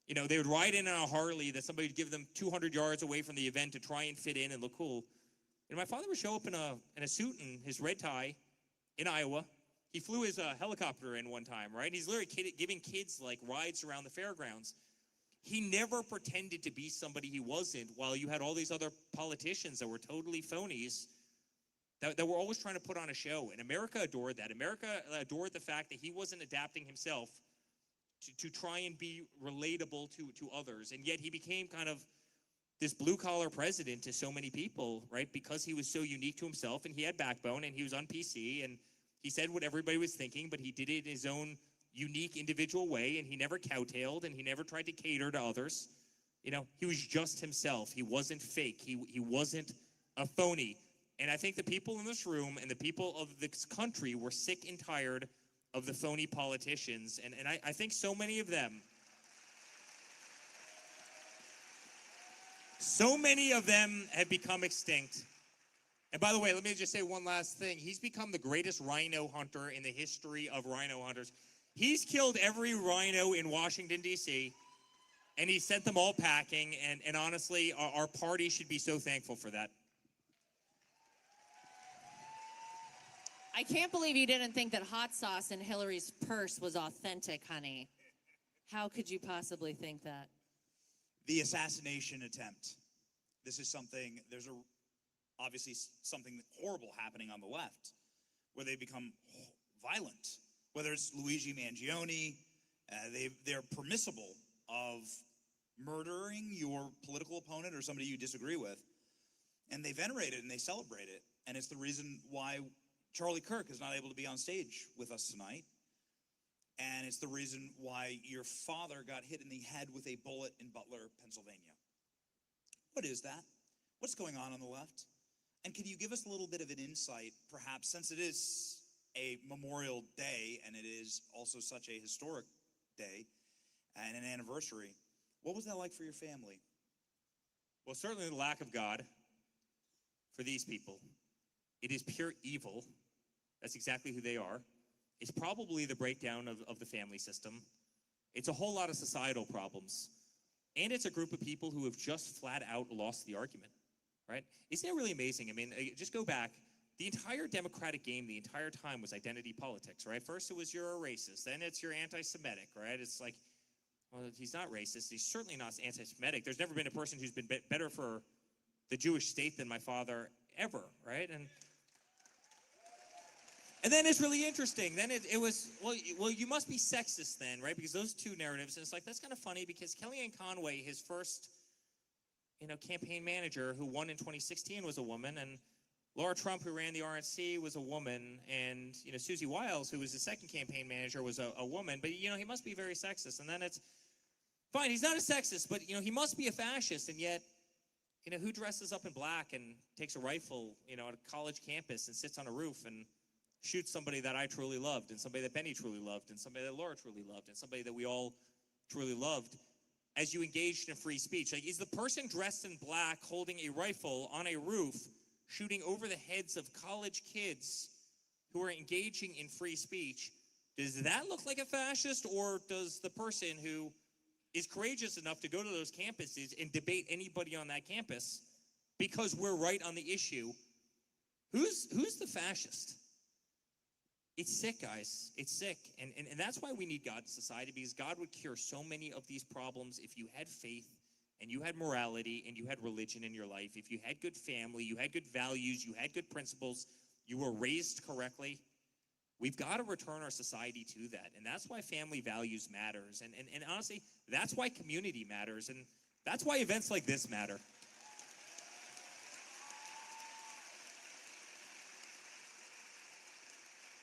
They would ride in on a Harley that somebody would give them 200 yards away from the event to try and fit in and look cool. My father would show up in a suit and his red tie in Iowa. He flew his helicopter in one time, right? He's literally giving kids like rides around the fairgrounds. He never pretended to be somebody he wasn't, while you had all these other politicians that were totally phonies that were always trying to put on a show. And America adored that. America adored the fact that he wasn't adapting himself to try and be relatable to others. And yet he became kind of this blue-collar president to so many people, right? Because he was so unique to himself, and he had backbone, and he was on PC, and he said what everybody was thinking, but he did it in his own unique individual way, and he never cowtailed, and he never tried to cater to others. He was just himself. He wasn't fake. He wasn't a phony. And I think the people in this room and the people of this country were sick and tired of the phony politicians. And I think so many of them have become extinct. And by the way, let me just say one last thing. He's become the greatest rhino hunter in the history of rhino hunters. He's killed every rhino in Washington, D.C., and he sent them all packing. And honestly, our party should be so thankful for that. I can't believe you didn't think that hot sauce in Hillary's purse was authentic, honey. How could you possibly think that? The assassination attempt. This is something, obviously something horrible happening on the left, where they become violent. Whether it's Luigi Mangione, they're permissible of murdering your political opponent or somebody you disagree with, and they venerate it and they celebrate it. And it's the reason why Charlie Kirk is not able to be on stage with us tonight. And it's the reason why your father got hit in the head with a bullet in Butler, Pennsylvania. What is that? What's going on the left? And can you give us a little bit of an insight, perhaps, since it is a Memorial Day and it is also such a historic day and an anniversary, what was that like for your family? Well, certainly the lack of God for these people. It is pure evil. That's exactly who they are. It's probably the breakdown of the family system. It's a whole lot of societal problems. And it's a group of people who have just flat out lost the argument, right? Isn't it really amazing? I mean, just go back. The entire Democratic game the entire time was identity politics, right? First it was you're a racist. Then it's you're anti-Semitic, right? It's like, well, he's not racist. He's certainly not anti-Semitic. There's never been a person who's been better for the Jewish state than my father ever, right? And then it's really interesting. Then it was, well, you must be sexist then, right? Because those two narratives, and it's like, that's kind of funny because Kellyanne Conway, his first, campaign manager who won in 2016 was a woman, and Laura Trump, who ran the RNC, was a woman, and, Susie Wiles, who was the second campaign manager, was a woman, but, he must be very sexist. And then it's, fine, he's not a sexist, but, he must be a fascist, and yet, who dresses up in black and takes a rifle, at a college campus and sits on a roof and shoots somebody that I truly loved, and somebody that Benny truly loved, and somebody that Laura truly loved, and somebody that we all truly loved, as you engaged in free speech? Like, is the person dressed in black holding a rifle on a roof shooting over the heads of college kids who are engaging in free speech, does that look like a fascist, or does the person who is courageous enough to go to those campuses and debate anybody on that campus because we're right on the issue, who's the fascist? It's sick, guys. It's sick. And that's why we need God in society, because God would cure so many of these problems if you had faith and you had morality and you had religion in your life. If you had good family, you had good values, you had good principles, you were raised correctly. We've got to return our society to that. And that's why family values matters. And honestly, that's why community matters. And that's why events like this matter.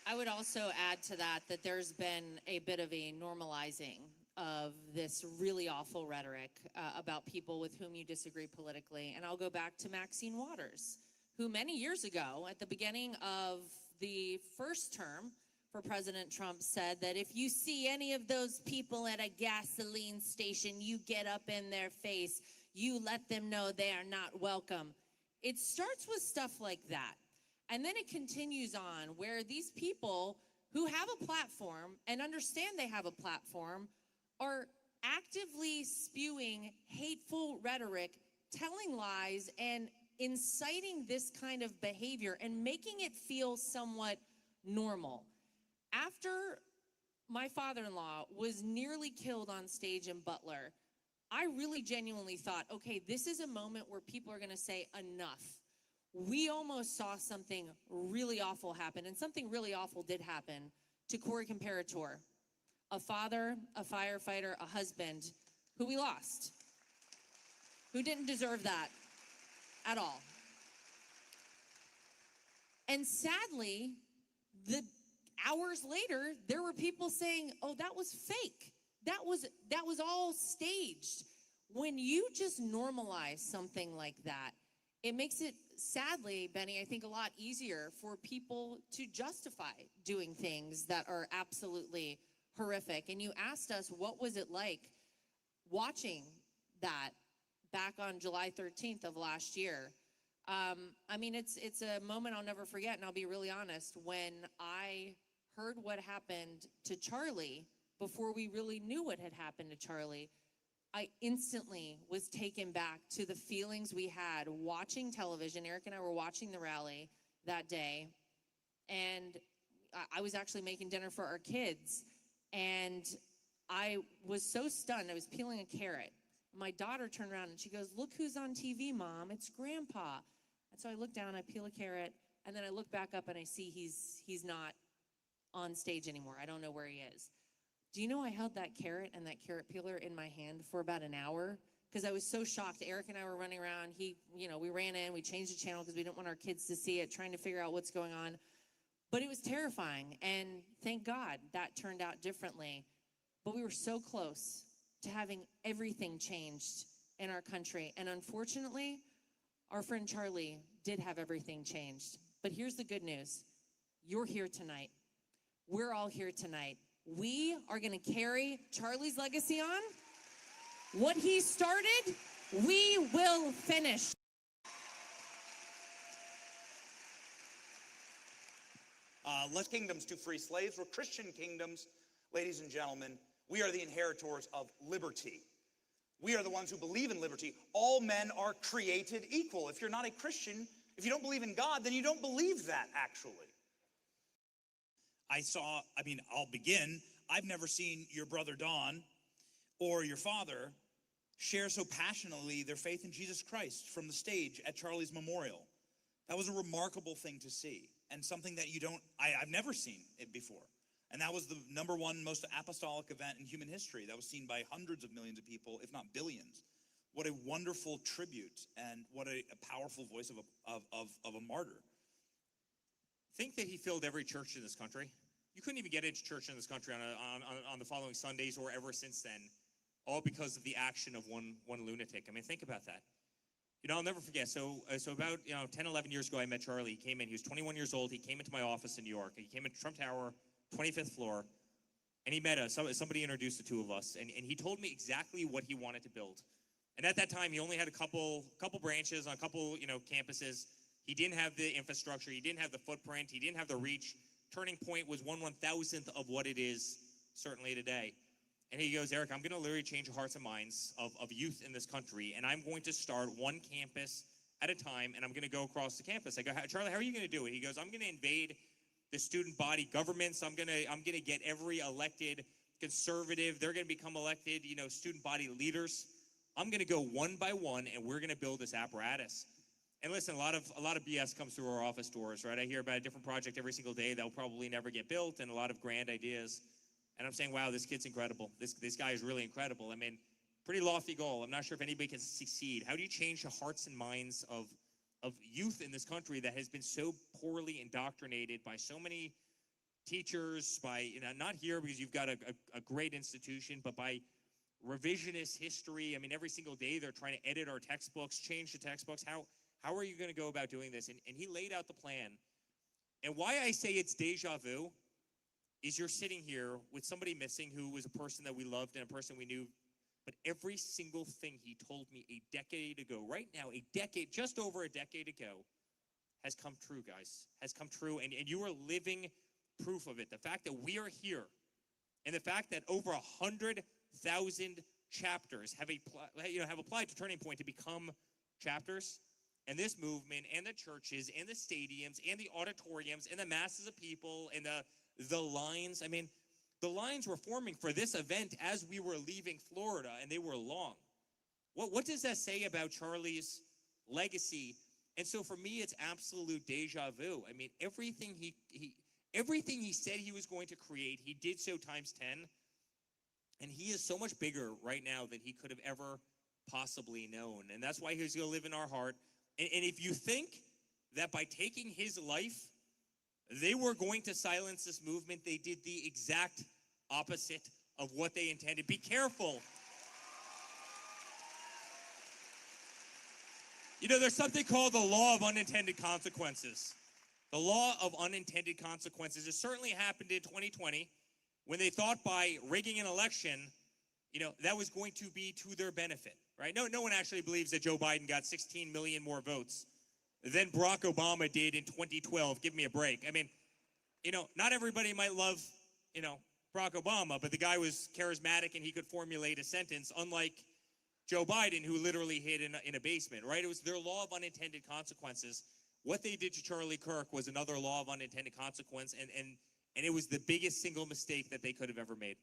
I would also add to that there's been a bit of a normalizing of this really awful rhetoric about people with whom you disagree politically. And I'll go back to Maxine Waters, who many years ago, at the beginning of the first term for President Trump, said that if you see any of those people at a gasoline station, you get up in their face, you let them know they are not welcome. It starts with stuff like that. And then it continues on where these people who have a platform and understand they have a platform are actively spewing hateful rhetoric, telling lies, and inciting this kind of behavior and making it feel somewhat normal. After my father-in-law was nearly killed on stage in Butler, I really genuinely thought, okay, this is a moment where people are going to say enough. We almost saw something really awful happen, and something really awful did happen to Corey Comparator, a father, a firefighter, a husband who we lost, who didn't deserve that at all. And sadly, the hours later, there were people saying, oh, that was fake. That was all staged. When you just normalize something like that, it makes it, sadly, Benny, I think a lot easier for people to justify doing things that are absolutely horrific. And you asked us, what was it like watching that back on July 13th of last year? I mean, it's a moment I'll never forget, and I'll be really honest. When I heard what happened to Charlie, before we really knew what had happened to Charlie, I instantly was taken back to the feelings we had watching television. Eric and I were watching the rally that day, and I was actually making dinner for our kids, and I was so stunned. I was peeling a carrot. My daughter turned around and she goes, "Look who's on TV, Mom. It's Grandpa." And so I look down, I peel a carrot, and then I look back up and I see he's not on stage anymore. I don't know where he is. Do you know I held that carrot and that carrot peeler in my hand for about an hour? Because I was so shocked. Eric and I were running around. We ran in, we changed the channel because we didn't want our kids to see it, trying to figure out what's going on. But it was terrifying, and thank God that turned out differently. But we were so close to having everything changed in our country. And unfortunately, our friend Charlie did have everything changed. But here's the good news. You're here tonight. We're all here tonight. We are going to carry Charlie's legacy on. What he started, we will finish. Less kingdoms to free slaves. We're Christian kingdoms, ladies and gentlemen. We are the inheritors of liberty. We are the ones who believe in liberty. All men are created equal. If you're not a Christian, if you don't believe in God, then you don't believe that, actually. I'll begin. I've never seen your brother Don or your father share so passionately their faith in Jesus Christ from the stage at Charlie's memorial. That was a remarkable thing to see, and something that I've never seen it before. And that was the #1 most apostolic event in human history. That was seen by hundreds of millions of people, if not billions. What a wonderful tribute, and what a powerful voice of a martyr. Think that he filled every church in this country. You couldn't even get into church in this country on the following Sundays or ever since then, all because of the action of one lunatic. I mean, think about that. I'll never forget. So about 10, 11 years ago, I met Charlie. He came in. He was 21 years old. He came into my office in New York. He came into Trump Tower, 25th floor, and he met us. Somebody introduced the two of us, and he told me exactly what he wanted to build. And at that time, he only had a couple branches on a couple campuses. He didn't have the infrastructure. He didn't have the footprint. He didn't have the reach. Turning Point was 1/1000th of what it is certainly today. And he goes, "Eric, I'm going to literally change the hearts and minds of youth in this country, and I'm going to start one campus at a time, and I'm going to go across the campus." I go, "Charlie, how are you going to do it?" He goes, "I'm going to invade the student body governments. I'm going to get every elected conservative. They're going to become elected, student body leaders. I'm going to go one by one, and we're going to build this apparatus." And listen, a lot of BS comes through our office doors, right? I hear about a different project every single day that will probably never get built, and a lot of grand ideas. And I'm saying, wow, this kid's incredible. This guy is really incredible. I mean, pretty lofty goal. I'm not sure if anybody can succeed. How do you change the hearts and minds of youth in this country that has been so poorly indoctrinated by so many teachers, by, not here because you've got a great institution, but by revisionist history? I mean, every single day they're trying to edit our textbooks, change the textbooks. How are you going to go about doing this? And he laid out the plan. And why I say it's deja vu is you're sitting here with somebody missing who was a person that we loved and a person we knew. But every single thing he told me a decade ago, right now, just over a decade ago, has come true, guys, has come true. And you are living proof of it. The fact that we are here and the fact that over 100,000 chapters have applied to Turning Point to become chapters, and this movement and the churches and the stadiums and the auditoriums and the masses of people and the lines. I mean, the lines were forming for this event as we were leaving Florida, and they were long. What does that say about Charlie's legacy? And so for me, it's absolute deja vu. I mean, everything he said he was going to create, he did so times 10. And he is so much bigger right now than he could have ever possibly known. And that's why he's going to live in our heart. And if you think that by taking his life, they were going to silence this movement, they did the exact opposite of what they intended. Be careful. You know, there's something called the law of unintended consequences. The law of unintended consequences. It certainly happened in 2020 when they thought by rigging an election, you know, that was going to be to their benefit, right? No one actually believes that Joe Biden got 16 million more votes than Barack Obama did in 2012. Give me a break. I mean, you know, not everybody might love, you know, Barack Obama, but the guy was charismatic and he could formulate a sentence, unlike Joe Biden, who literally hid in a basement, right? It was their law of unintended consequences. What they did to Charlie Kirk was another law of unintended consequence, and it was the biggest single mistake that they could have ever made.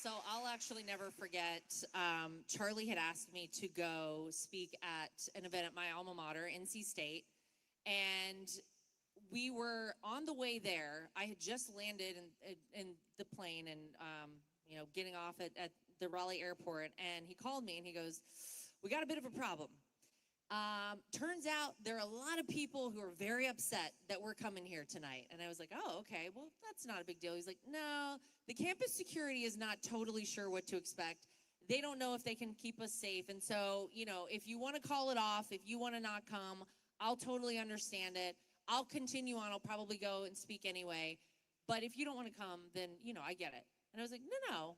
So I'll actually never forget, Charlie had asked me to go speak at an event at my alma mater, NC State, and we were on the way there. I had just landed in the plane and, you know, getting off at the Raleigh airport, and he called me and he goes, "We got a bit of a problem. Turns out there are a lot of people who are very upset that we're coming here tonight." And I was like, "Oh, okay, well, that's not a big deal." He's like, "No, the campus security is not totally sure what to expect. They don't know if they can keep us safe. And so, you know, if you want to call it off, if you want to not come, I'll totally understand it. I'll continue on. I'll probably go and speak anyway. But if you don't want to come, then, you know, I get it." And I was like, no,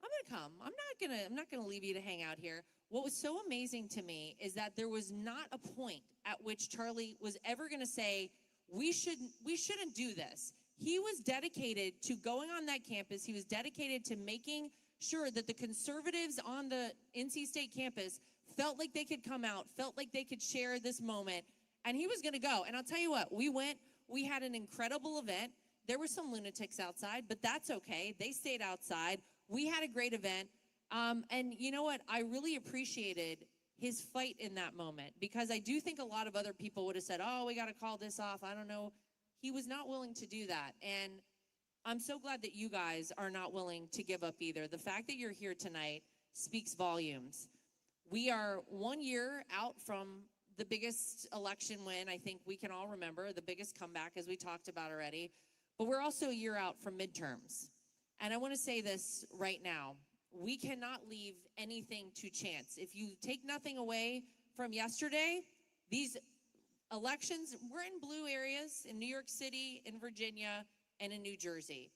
I'm going to come. I'm not going to leave you to hang out here. What was so amazing to me is that there was not a point at which Charlie was ever going to say, we shouldn't do this. He was dedicated to going on that campus. He was dedicated to making sure that the conservatives on the NC State campus felt like they could come out, felt like they could share this moment, and he was going to go. And I'll tell you what, we went, we had an incredible event. There were some lunatics outside, but that's okay. They stayed outside. We had a great event. And you know what? I really appreciated his fight in that moment, because I do think a lot of other people would have said, "Oh, we got to call this off. I don't know." He was not willing to do that. And I'm so glad that you guys are not willing to give up either. The fact that you're here tonight speaks volumes. We are 1 year out from the biggest election win I think we can all remember, the biggest comeback, as we talked about already. But we're also a year out from midterms. And I want to say this right now. We cannot leave anything to chance. If you take nothing away from yesterday, these elections, we're in blue areas in New York City, in Virginia, and in New Jersey.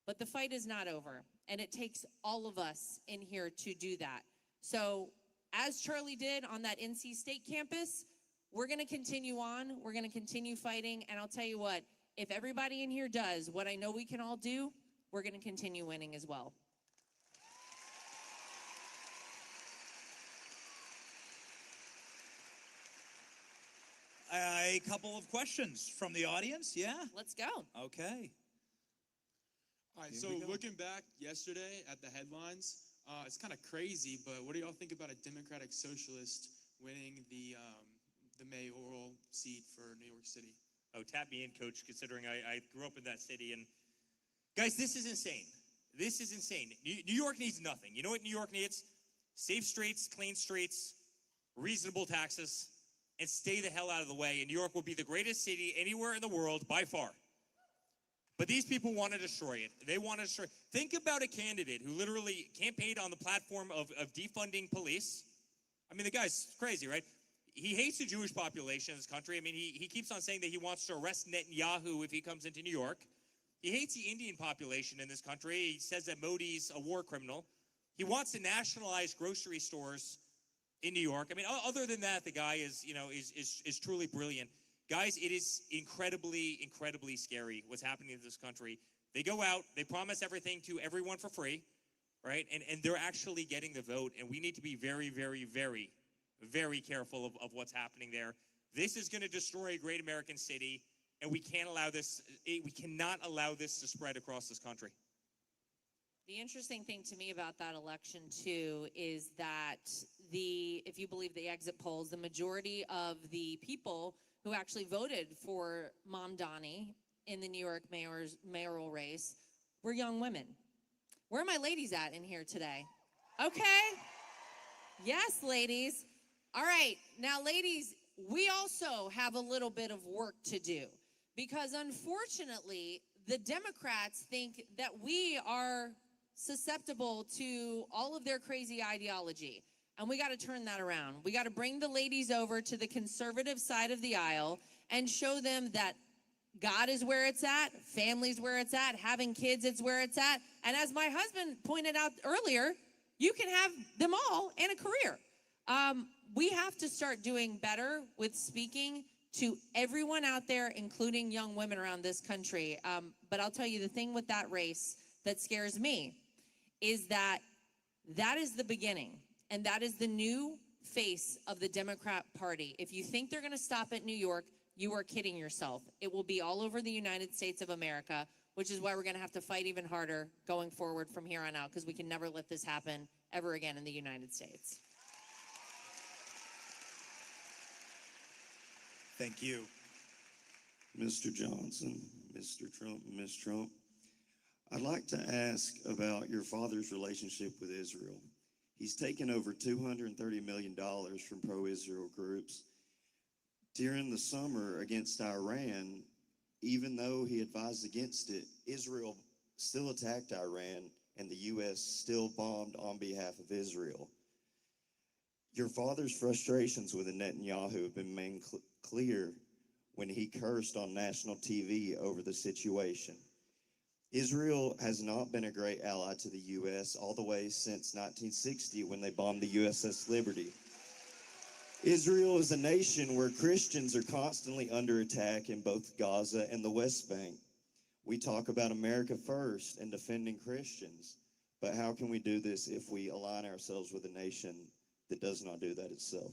But the fight is not over, and it takes all of us in here to do that. So as Charlie did on that NC State campus, we're going to continue on. We're going to continue fighting. And I'll tell you what, if everybody in here does what I know we can all do, we're going to continue winning as well. A couple of questions from the audience, yeah? Let's go. Okay. All right, Here so we go. looking back yesterday at the headlines, it's kind of crazy, but what do y'all think about a Democratic Socialist winning the mayoral seat for New York City? Oh, tap me in, Coach, considering I grew up in that city. And guys, this is insane. This is insane. New York needs nothing. You know what New York needs? Safe streets, clean streets, reasonable taxes, and stay the hell out of the way. And New York will be the greatest city anywhere in the world by far. But these people want to destroy it. They want to destroy it. Think about a candidate who literally campaigned on the platform of defunding police. I mean, the guy's crazy, right? He hates the Jewish population in this country. I mean, he keeps on saying that he wants to arrest Netanyahu if he comes into New York. He hates the Indian population in this country. He says that Modi's a war criminal. He wants to nationalize grocery stores in New York. I mean, other than that, the guy is, is truly brilliant. Guys, it is incredibly, incredibly scary what's happening in this country. They go out, they promise everything to everyone for free, right? And they're actually getting the vote. And we need to be very, very, very, very careful of what's happening there. This is going to destroy a great American city, and we can't allow this. We cannot allow this to spread across this country. The interesting thing to me about that election, too, is that if you believe the exit polls, the majority of the people who actually voted for Mamdani in the New York mayoral race were young women. Where are my ladies at in here today? Okay. Yes, ladies. All right. Now, ladies, we also have a little bit of work to do because, unfortunately, the Democrats think that we are susceptible to all of their crazy ideology. And we got to turn that around. We got to bring the ladies over to the conservative side of the aisle and show them that God is where it's at, family's where it's at, having kids, it's where it's at. And as my husband pointed out earlier, you can have them all and a career. We have to start doing better with speaking to everyone out there, including young women around this country. But I'll tell you, the thing with that race that scares me is that is the beginning. And that is the new face of the Democrat Party. If you think they're going to stop at New York, you are kidding yourself. It will be all over the United States of America, which is why we're going to have to fight even harder going forward from here on out, because we can never let this happen ever again in the United States. Thank you. Mr. Johnson, Mr. Trump, and Ms. Trump, I'd like to ask about your father's relationship with Israel. He's taken over $230 million from pro-Israel groups. During the summer against Iran, even though he advised against it, Israel still attacked Iran, and the U.S. still bombed on behalf of Israel. Your father's frustrations with Netanyahu have been made clear when he cursed on national TV over the situation. Israel has not been a great ally to the U.S. all the way since 1960 when they bombed the USS Liberty. Israel is a nation where Christians are constantly under attack in both Gaza and the West Bank. We talk about America first and defending Christians, but how can we do this if we align ourselves with a nation that does not do that itself?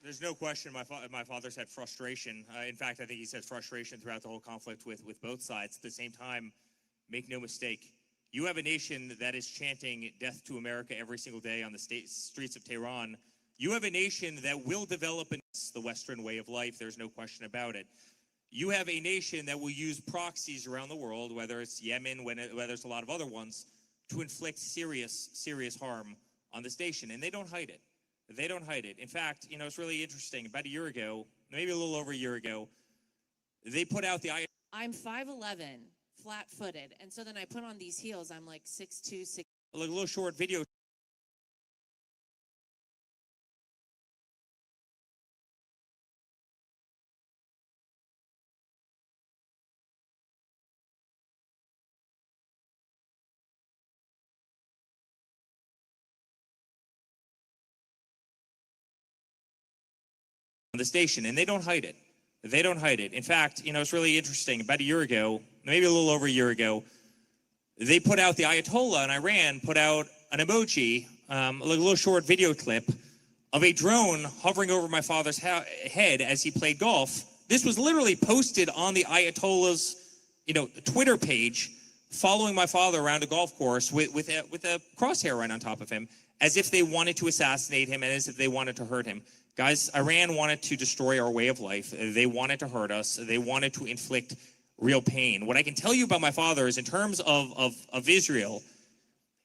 There's no question my father's had frustration. In fact, I think he's had frustration throughout the whole conflict with both sides. At the same time, make no mistake, you have a nation that is chanting death to America every single day on the streets of Tehran. You have a nation that will develop the Western way of life. There's no question about it. You have a nation that will use proxies around the world, whether it's Yemen, whether it's a lot of other ones, to inflict serious, serious harm on this nation. And they don't hide it. They don't hide it. In fact, it's really interesting. About a year ago, maybe a little over a year ago, they put out the... I'm 5'11", flat-footed, and so then I put on these heels. I'm like 6'2", 6'. A little short video. On the station, and they don't hide it. They don't hide it. In fact, it's really interesting. About a year ago, maybe a little over a year ago, they put out, the Ayatollah in Iran put out an emoji, a little short video clip of a drone hovering over my father's head as he played golf. This was literally posted on the Ayatollah's, Twitter page, following my father around a golf course with a crosshair right on top of him, as if they wanted to assassinate him and as if they wanted to hurt him. Guys, Iran wanted to destroy our way of life. They wanted to hurt us. They wanted to inflict real pain. What I can tell you about my father is, in terms of Israel,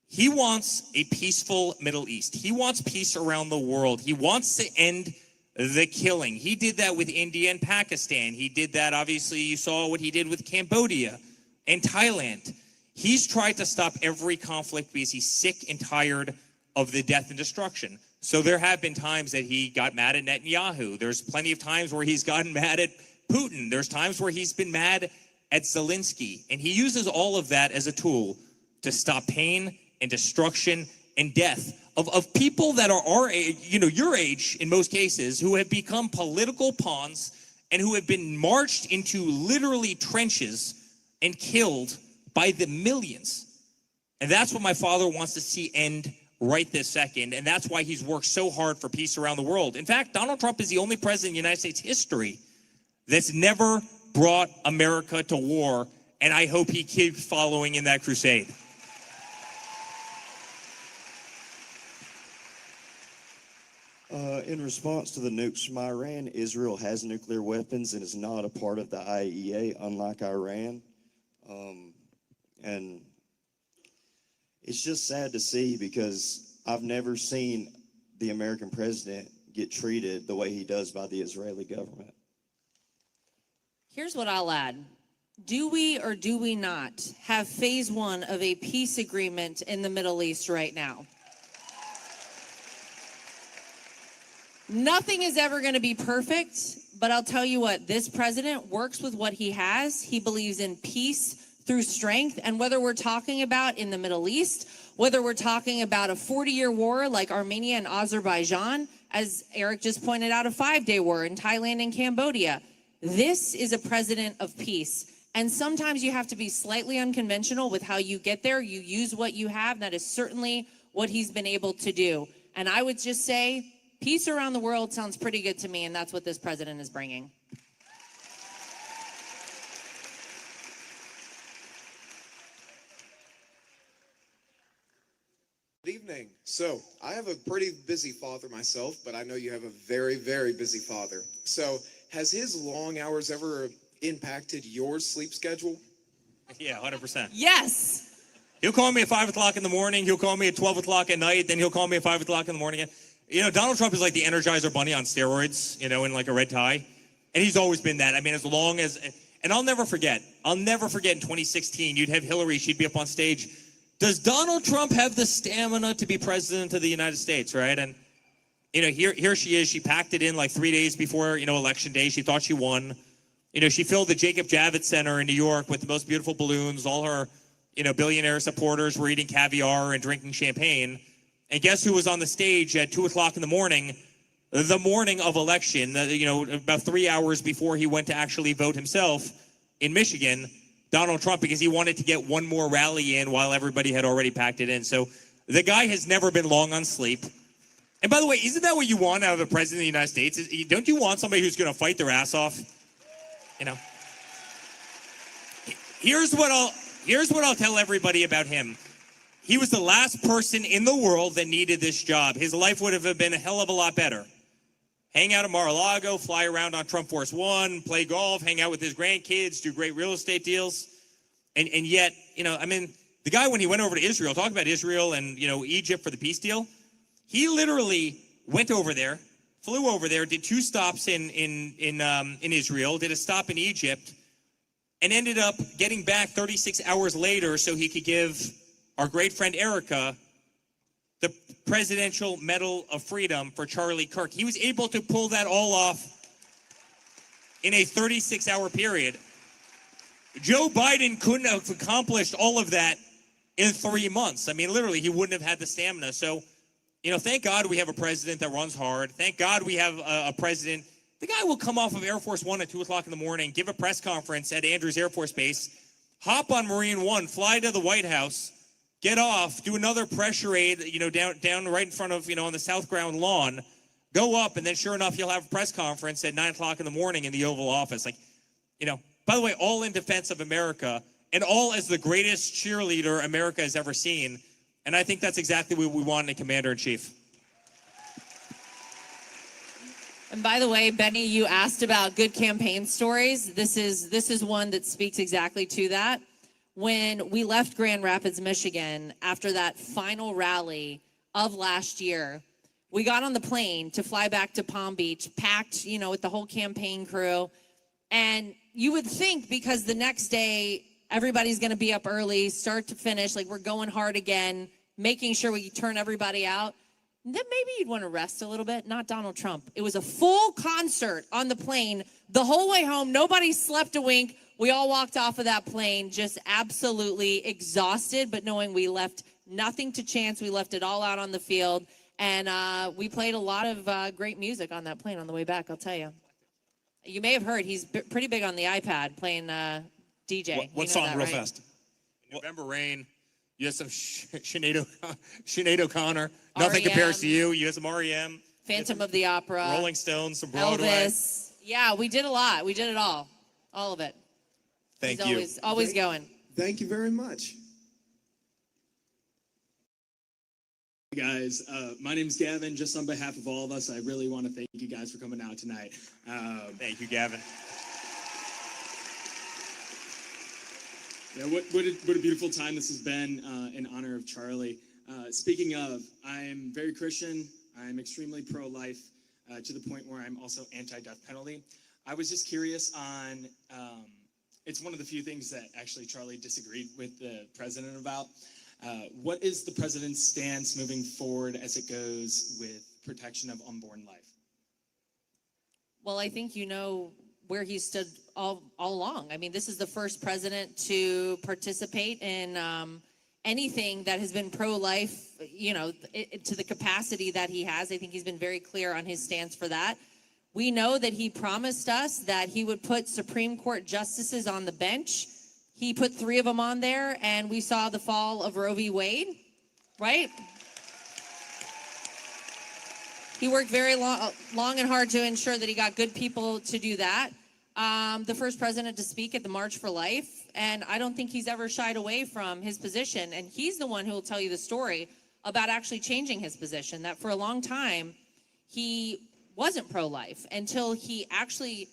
he wants a peaceful Middle East. He wants peace around the world. He wants to end the killing. He did that with India and Pakistan. He did that, obviously, you saw what he did with Cambodia and Thailand. He's tried to stop every conflict because he's sick and tired of the death and destruction. So there have been times that he got mad at Netanyahu. There's plenty of times where he's gotten mad at Putin. There's times where he's been mad at Zelensky. And he uses all of that as a tool to stop pain and destruction and death of people that are our age, your age in most cases, who have become political pawns and who have been marched into literally trenches and killed by the millions. And that's what my father wants to see end right this second. And that's why he's worked so hard for peace around the world. In fact, Donald Trump is the only president in the United States history that's never brought America to war. And I hope he keeps following in that crusade. In response to the nukes from Iran, Israel has nuclear weapons and is not a part of the IAEA, unlike Iran. And it's just sad to see, because I've never seen the American president get treated the way he does by the Israeli government. Here's what I'll add. Do we or do we not have phase one of a peace agreement in the Middle East right now? Nothing is ever going to be perfect, but I'll tell you what, this president works with what he has. He believes in peace through strength. And whether we're talking about in the Middle East, whether we're talking about a 40-year war like Armenia and Azerbaijan, as Eric just pointed out, a 5-day war in Thailand and Cambodia, this is a president of peace. And sometimes you have to be slightly unconventional with how you get there. You use what you have. That is certainly what he's been able to do. And I would just say, peace around the world sounds pretty good to me, and that's what this president is bringing. Good evening. So, I have a pretty busy father myself, but I know you have a very, very busy father. So, has his long hours ever impacted your sleep schedule? Yeah, 100%. Yes. He'll call me at 5 o'clock in the morning. He'll call me at 12 o'clock at night. Then he'll call me at 5 o'clock in the morning. Donald Trump is like the Energizer Bunny on steroids, in like a red tie. And he's always been that. I mean, as long as, and I'll never forget in 2016, you'd have Hillary, she'd be up on stage. Does Donald Trump have the stamina to be president of the United States, right? And, here she is. She packed it in like 3 days before, election day. She thought she won. She filled the Jacob Javits Center in New York with the most beautiful balloons. All her, billionaire supporters were eating caviar and drinking champagne. And guess who was on the stage at 2 o'clock in the morning of election, about 3 hours before he went to actually vote himself in Michigan, Donald Trump, because he wanted to get one more rally in while everybody had already packed it in. So the guy has never been long on sleep. And by the way, isn't that what you want out of the president of the United States? Don't you want somebody who's going to fight their ass off? Here's what I'll tell everybody about him. He was the last person in the world that needed this job. His life would have been a hell of a lot better. Hang out at Mar-a-Lago, fly around on Trump Force One, play golf, hang out with his grandkids, do great real estate deals. And yet, the guy, when he went over to Israel, talk about Israel and, Egypt for the peace deal, he literally went over there, flew over there, did 2 stops in Israel, did a stop in Egypt, and ended up getting back 36 hours later so he could give our great friend Erica the Presidential Medal of Freedom for Charlie Kirk. He was able to pull that all off in a 36-hour period. Joe Biden couldn't have accomplished all of that in 3 months. I mean, literally, he wouldn't have had the stamina. So, thank God we have a president that runs hard. Thank God we have a president. The guy will come off of Air Force One at 2 o'clock in the morning, give a press conference at Andrews Air Force Base, hop on Marine One, fly to the White House, get off, do another pressure aid, down right in front of, on the South Ground lawn, go up, and then sure enough, you'll have a press conference at 9 o'clock in the morning in the Oval Office. By the way, all in defense of America, and all as the greatest cheerleader America has ever seen. And I think that's exactly what we want in a commander-in-chief. And by the way, Benny, you asked about good campaign stories. This is one that speaks exactly to that. When we left Grand Rapids, Michigan, after that final rally of last year, we got on the plane to fly back to Palm Beach, packed, with the whole campaign crew. And you would think, because the next day, everybody's going to be up early, start to finish, like we're going hard again, making sure we turn everybody out, then maybe you'd want to rest a little bit. Not Donald Trump. It was a full concert on the plane The whole way home, nobody slept a wink. We all walked off of that plane just absolutely exhausted, but knowing we left nothing to chance. We left it all out on the field. And we played a lot of great music on that plane on the way back, I'll tell you. You may have heard he's pretty big on the iPad playing DJ. What song, real fast? November Rain. You have some Sinead O'Connor. Nothing compares to you. You have some REM. Phantom of the Opera. Rolling Stones, some Broadway. Elvis. Yeah, we did a lot. We did it all. All of it. Thank He's you. Always going. Thank you very much. Hey guys, my name's Gavin. Just on behalf of all of us, I really want to thank you guys for coming out tonight. Thank you, Gavin. Yeah, what a beautiful time this has been in honor of Charlie. Speaking of, I'm very Christian. I'm extremely pro-life to the point where I'm also anti-death penalty. I was just curious on, it's one of the few things that actually Charlie disagreed with the president about. What is the president's stance moving forward as it goes with protection of unborn life? Well, I think you know where he stood all along. I mean, this is the first president to participate in anything that has been pro-life, you know, to the capacity that he has. I think he's been very clear on his stance for that. We know that he promised us that he would put Supreme Court justices on the bench. He put 3 of them on there, and we saw the fall of Roe v. Wade, right? He worked very long and hard to ensure that he got good people to do that. The first president to speak at the March for Life, and I don't think he's ever shied away from his position, and he's the one who will tell you the story about actually changing his position, that for a long time, he wasn't pro-life until he actually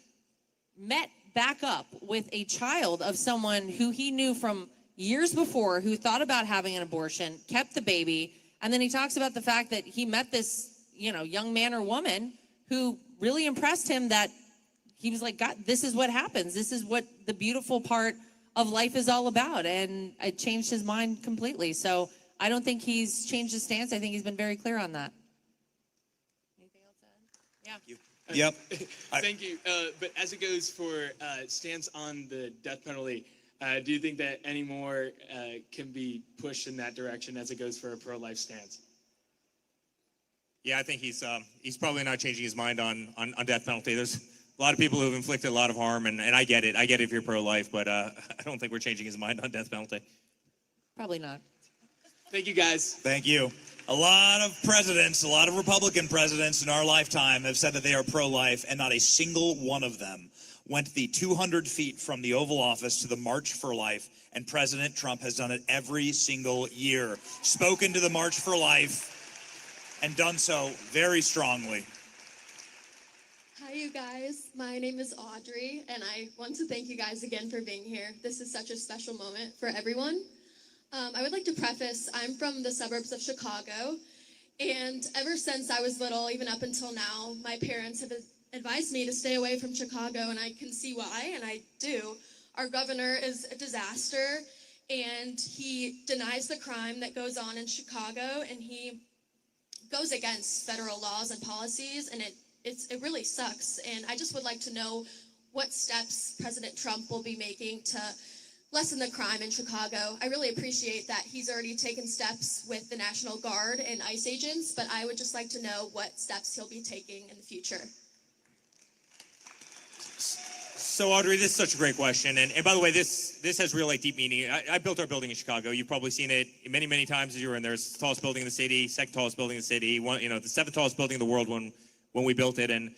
met back up with a child of someone who he knew from years before who thought about having an abortion, kept the baby, and then he talks about the fact that he met this, you know, young man or woman who really impressed him, that he was like, God, this is what happens. This is what the beautiful part of life is all about. And it changed his mind completely. So I don't think he's changed his stance. I think he's been very clear on that. Anything else to add? Yeah. Yep. Thank you. But as it goes for stance on the death penalty, do you think that any more can be pushed in that direction as it goes for a pro-life stance? Yeah, I think he's probably not changing his mind on death penalty. There's a lot of people who've inflicted a lot of harm, and I get it. I get it if you're pro-life, but I don't think we're changing his mind on death penalty. Probably not. Thank you, guys. Thank you. A lot of presidents, a lot of Republican presidents in our lifetime have said that they are pro-life, and not a single one of them went the 200 feet from the Oval Office to the March for Life, and President Trump has done it every single year. Spoken to the March for Life and done so very strongly. Hi, you guys. My name is Audrey, and I want to thank you guys again for being here. This is such a special moment for everyone. I would like to preface, I'm from the suburbs of Chicago, and ever since I was little, even up until now, my parents have advised me to stay away from Chicago, and I can see why, and I do. Our governor is a disaster, and he denies the crime that goes on in Chicago, and he goes against federal laws and policies, and it really sucks. And I just would like to know what steps President Trump will be making to lessen the crime in Chicago. I really appreciate that he's already taken steps with the National Guard and ICE agents, but I would just like to know what steps he'll be taking in the future. So, Audrey, this is such a great question. And by the way, this has real, deep meaning. I built our building in Chicago. You've probably seen it many, many times as you were in there. It's the tallest building in the city, second tallest building in the city, the 7th tallest building in the world when we built it. And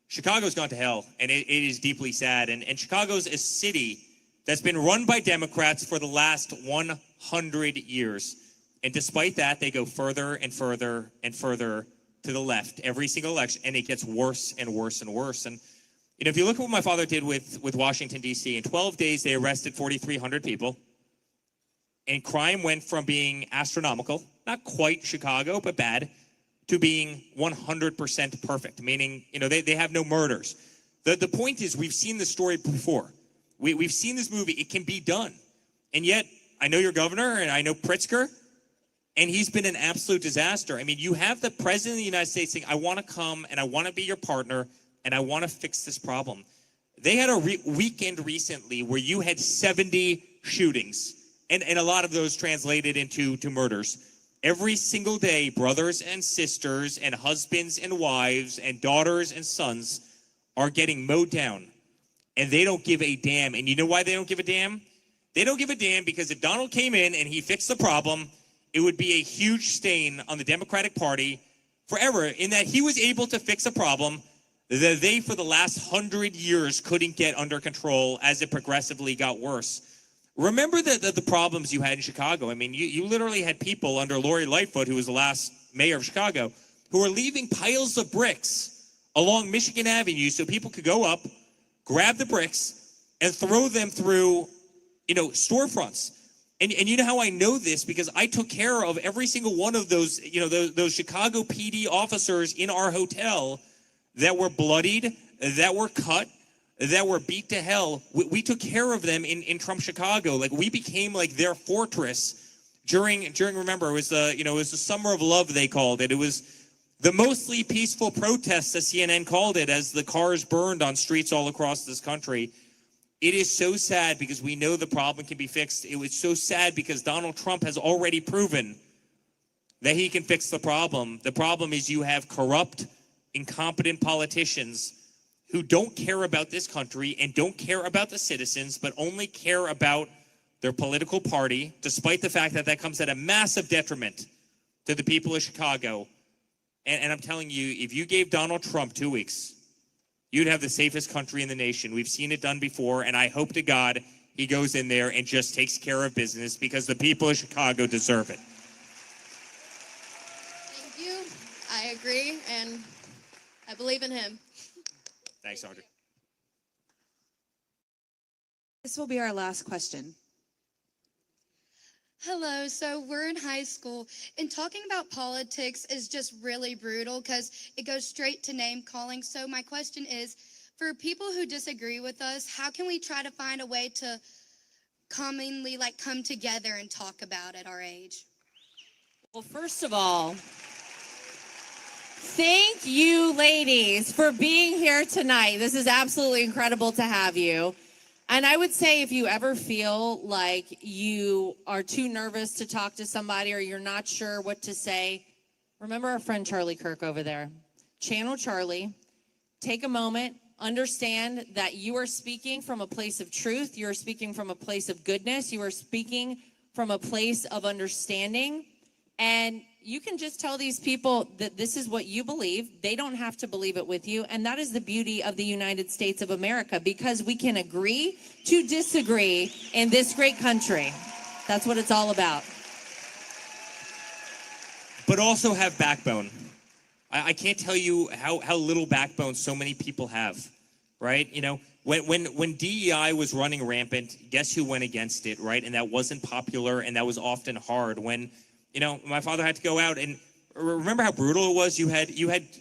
Chicago's gone to hell, and it is deeply sad. And Chicago's a city that's been run by Democrats for the last 100 years. And despite that, they go further and further and further to the left every single election, and it gets worse and worse and worse. And if you look at what my father did with Washington, D.C., in 12 days, they arrested 4,300 people. And crime went from being astronomical, not quite Chicago, but bad, to being 100% perfect, meaning, they have no murders. The point is, we've seen this story before. We've seen this movie. It can be done. And yet, I know your governor, and I know Pritzker, and he's been an absolute disaster. I mean, you have the president of the United States saying, I want to come, and I want to be your partner, and I want to fix this problem. They had a weekend recently where you had 70 shootings, and a lot of those translated into murders. Every single day, brothers and sisters and husbands and wives and daughters and sons are getting mowed down, and they don't give a damn. And you know why they don't give a damn? They don't give a damn because if Donald came in and he fixed the problem, it would be a huge stain on the Democratic Party forever, in that he was able to fix a problem that they, for the last 100 years, couldn't get under control as it progressively got worse. Remember the problems you had in Chicago. I mean, you literally had people under Lori Lightfoot, who was the last mayor of Chicago, who were leaving piles of bricks along Michigan Avenue so people could go up, grab the bricks, and throw them through, storefronts. And you know how I know this? Because I took care of every single one of those, those Chicago PD officers in our hotel that were bloodied, that were cut, that were beat to hell. We took care of them in Trump Chicago. Like, we became like their fortress during remember, it was it was the summer of love, they called it. It was the mostly peaceful protests, as CNN called it, as the cars burned on streets all across this country. It is so sad because we know the problem can be fixed. It was so sad because Donald Trump has already proven that he can fix the problem. The problem is you have corrupt, incompetent politicians who don't care about this country and don't care about the citizens, but only care about their political party, despite the fact that comes at a massive detriment to the people of Chicago. And I'm telling you, if you gave Donald Trump 2 weeks, you'd have the safest country in the nation. We've seen it done before, and I hope to God he goes in there and just takes care of business, because the people of Chicago deserve it. Thank you. I agree, and I believe in him. Thanks, Audrey. This will be our last question. Hello, so we're in high school, and talking about politics is just really brutal because it goes straight to name calling. So my question is, for people who disagree with us, how can we try to find a way to commonly come together and talk about at our age? Well, first of all, thank you, ladies, for being here tonight. This is absolutely incredible to have you. And I would say, if you ever feel like you are too nervous to talk to somebody or you're not sure what to say, remember our friend Charlie Kirk over there. Channel Charlie. Take a moment. Understand that you are speaking from a place of truth. You are speaking from a place of goodness. You are speaking from a place of understanding. And you can just tell these people that this is what you believe. They don't have to believe it with you. And that is the beauty of the United States of America, because we can agree to disagree in this great country. That's what it's all about. But also have backbone. I can't tell you how little backbone so many people have, right? When DEI was running rampant, guess who went against it, right? And that wasn't popular, and that was often hard. When my father had to go out, and remember how brutal it was? You had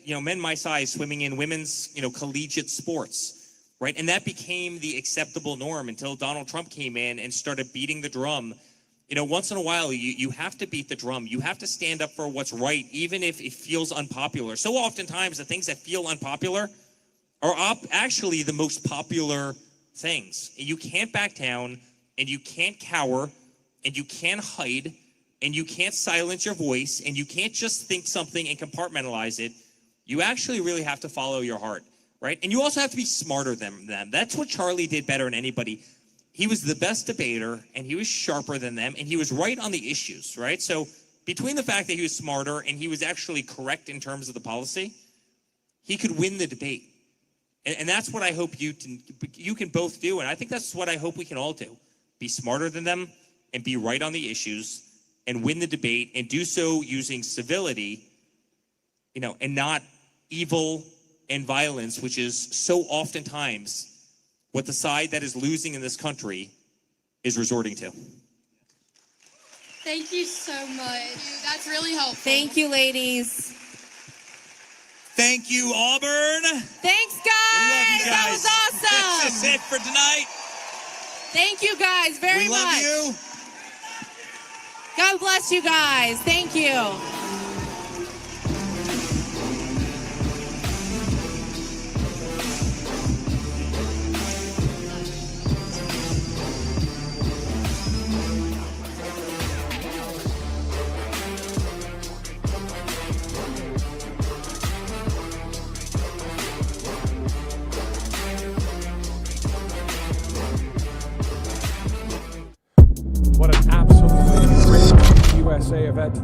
men my size swimming in women's, collegiate sports, right? And that became the acceptable norm until Donald Trump came in and started beating the drum. Once in a while, you have to beat the drum. You have to stand up for what's right, even if it feels unpopular. So oftentimes, the things that feel unpopular are actually the most popular things. You can't back down, and you can't cower, and you can't hide, and you can't silence your voice, and you can't just think something and compartmentalize it. You actually really have to follow your heart, right? And you also have to be smarter than them. That's what Charlie did better than anybody. He was the best debater, and he was sharper than them, and he was right on the issues, right? So between the fact that he was smarter and he was actually correct in terms of the policy, he could win the debate. And that's what I hope you can both do, and I think that's what I hope we can all do. Be smarter than them and be right on the issues and win the debate, and do so using civility, and not evil and violence, which is so oftentimes what the side that is losing in this country is resorting to. Thank you so much. That's really helpful. Thank you, ladies. Thank you, Auburn. Thanks, guys. We love you guys. That was awesome. This is it for tonight. Thank you guys very much. We love you. God bless you guys. Thank you. What an absolutely great USA event.